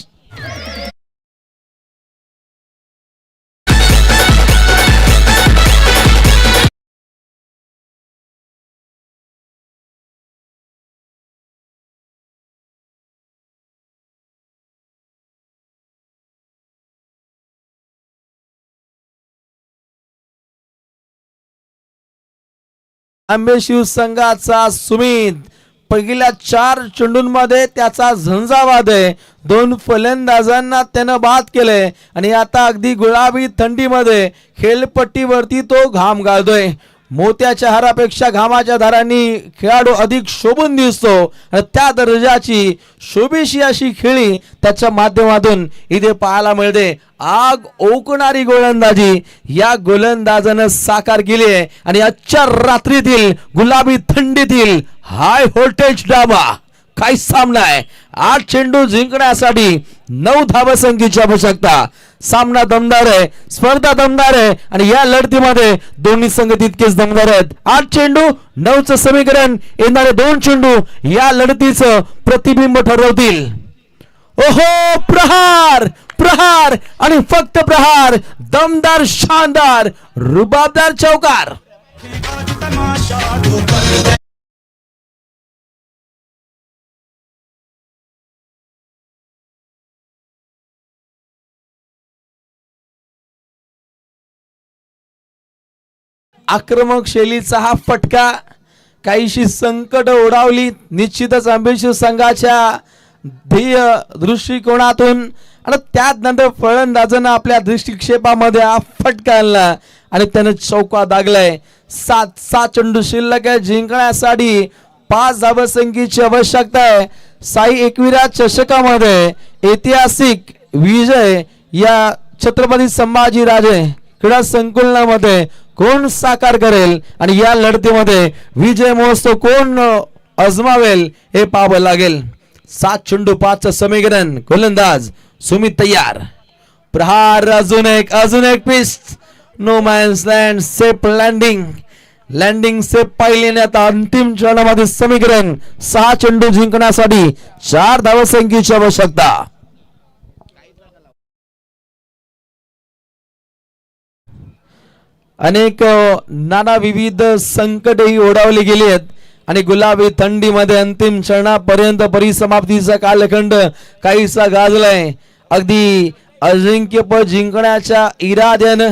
आंबेशिव संघाचा सुमित पहिल्या 4 चेंडूंमध्ये त्याचा झंझावात आहे. 2 फलंदाजांना त्यानं बाद केले आणि आता अगदी गुलाबी थंडीमध्ये खेळपट्टीवरती तो घाम गाळतोय. मोत्याच्या हारापेक्षा घामाच्या धारांनी खेळाडू अधिक शोभून दिसतो आणि त्या दर्जाची शोभेशी अशी खेळी त्याच्या माध्यमातून इथे पाहायला मिळते. आग ओकणारी गोलंदाजी या गोलंदाजानं साकार केली आहे आणि आजच्या रात्रीतील गुलाबी थंडीतील हाय व्होल्टेज डाबा काय सामना आहे. 8 चेंडू जिंकण्यासाठी 9 धावसंख्येची आवश्यकता. सामना दमदार आहे, स्पर्धा दमदार आहे आणि या लढतीमध्ये दोन्ही संघ तितकेच दमदार आहेत. 8 चेंडू 9चं समीकरण, येणारे 2 चेंडू या लढतीचं प्रतिबिंब ठरवतील. ओहो, प्रहार प्रहार आणि फक्त प्रहार, दमदार, शानदार, रुबाबदार चौकार. आक्रमक शैलीचा हा फटका काहीशी संकट ओढावली निश्चितच आंबेशिव संघाच्या ध्येय दृष्टिकोनातून आणि त्यानंतर फलंदाजानं आपल्या दृष्टिक्षेपामध्ये हा फटका आणला आणि त्यानं चौका दागलाय. 7 चेंडू शिल्लक आहे. जिंकण्यासाठी 5 धावसंख्येची आवश्यकता आहे. साई एकविरा चषकामध्ये ऐतिहासिक विजय या छत्रपती संभाजीराजे क्रीडा संकुलनामध्ये कोण साकार करेल आणि या लढतीमध्ये विजय महोत्सव कोण अजमावेल हे पाहावं लागेल. 7 चेंडू 5चं समीकरण, गोलंदाज सुमित तयार. प्रहार, अजून एक pitch, no man's land, safe landing safe पाहिल्याने आता अंतिम चरणामध्ये समीकरण. 6 चेंडू जिंकण्यासाठी 4 धावसंख्येची आवश्यकता. अनेक नाना विविध संकटही ओढावली गेली आहेत आणि गुलाबी थंडीमध्ये अंतिम क्षणापर्यंत परिसमाप्तीचा कालखंड काहीसा गाजलाय. अगदी अजिंक्यपद जिंकण्याच्या इराद्यानं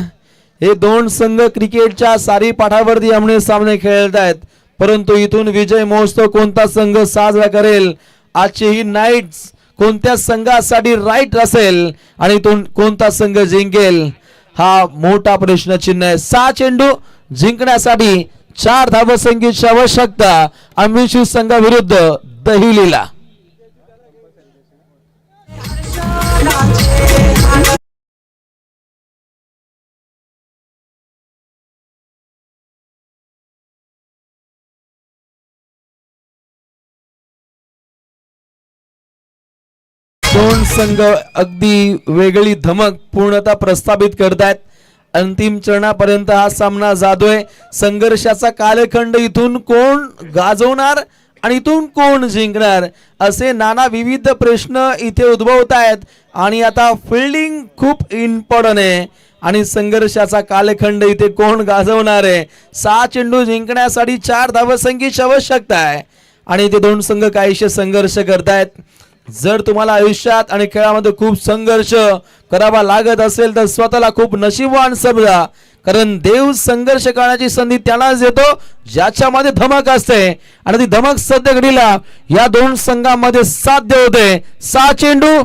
हे 2 संघ क्रिकेटच्या सारी पाठावरती आमने सामने खेळत आहेत. परंतु इथून विजय महोत्सव कोणता संघ साजरा करेल, आजची ही नाईट्स कोणत्या संघासाठी राईट असेल आणि इथून कोणता संघ जिंकेल हा मोठा प्रश्नचिन्ह आहे. 6 चेंडू जिंकण्यासाठी 4 धावसंख्येची आवश्यकता आंबेशिव संघाविरुद्ध दहिलीला. दोन संघ अगदी वेगळी धमक पूर्णतः प्रस्थापित करतायत. अंतिम चरणापर्यंत हा सामना जातोय. संघर्षाचा कालखंड इथून कोण गाजवणार आणि इथून कोण जिंकणार असे नाना विविध प्रश्न इथे उद्भवत आहेत आणि आता फिल्डिंग खूप इम्पॉर्टंट आहे आणि संघर्षाचा कालखंड इथे कोण गाजवणार आहे. 6 चेंडू जिंकण्यासाठी 4 धावसंख्येची आवश्यकता आहे आणि ते 2 संघ काहीशे संघर्ष करतायत. जर तुम्हाला आयुष्यात आणि खेळामध्ये खूप संघर्ष करावा लागत असेल तर स्वतःला खूप नशीबवान समजा, कारण देव संघर्ष करण्याची संधी त्यालाच देतो ज्याच्यामध्ये धमक असते आणि ती धमक सध्या घडीला या 2 संघांमध्ये साध्य होते. 6 चेंडू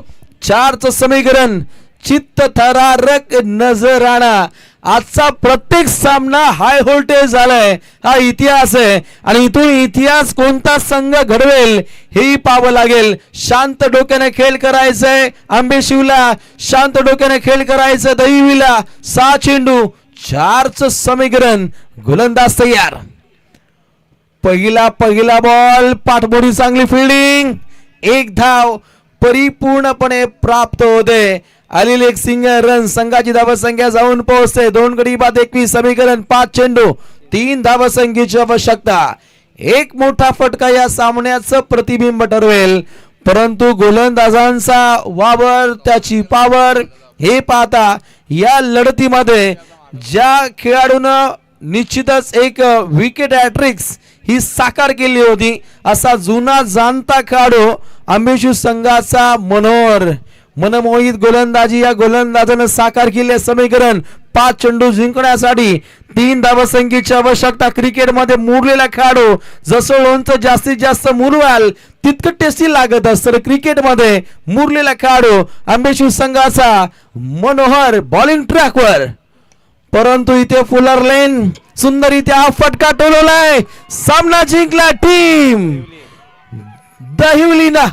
4चं समीकरण, चित्त थरारक नजराणा. आजचा प्रत्येक सामना हाय व्होल्टेज झालाय, हा इतिहास आहे आणि इथून इतिहास कोणता संघ घडवेल हेही पाहावं लागेल. शांत डोक्याने खेळ करायचंय आंबेशिवला, शांत डोक्याने खेळ करायचं दहिवीला. 6 चेंडू 4चं समीकरण, गोलंदाज तयार. पहिला बॉल, पाठमोडी चांगली फिल्डिंग, 1 धाव परिपूर्णपणे प्राप्त होते आलेली एक सिंगल रन संघाची धावसंख्या जाऊन पोहोचते 2 गडी बाद 21 समीकरण 5 चेंडू 3 धावसंख्येची आवश्यकता. एक मोठा फटका या सामन्याचं प्रतिबिंब ठरवेल, परंतु गोलंदाजांचा वावर त्याची पावर हे पाहता या लढतीमध्ये ज्या खेळाडूनं निश्चितच एक विकेट हॅट्रिक्स ही साकार केली होती असा जुना जाणता खेळाडू अंबेशू संघाचा मनमोहित गोलंदाजी या गोलंदाजानं साकार केले. समीकरण 5 चेंडू जिंकण्यासाठी 3 धावसंख्येची आवश्यकता. क्रिकेटमध्ये मुरलेला खेळाडू जसं लोणचं जास्तीत जास्त मुरवाल तितकं टेस्टी लागत असतं, क्रिकेटमध्ये मुरलेला खेळाडू अंबेशू संघाचा मनोहर बॉलिंग ट्रॅकवर, परंतु इथे फुलर लेन सुंदर हा फटका टोलवलाय. सामना जिंकला टीम दहिवलीना.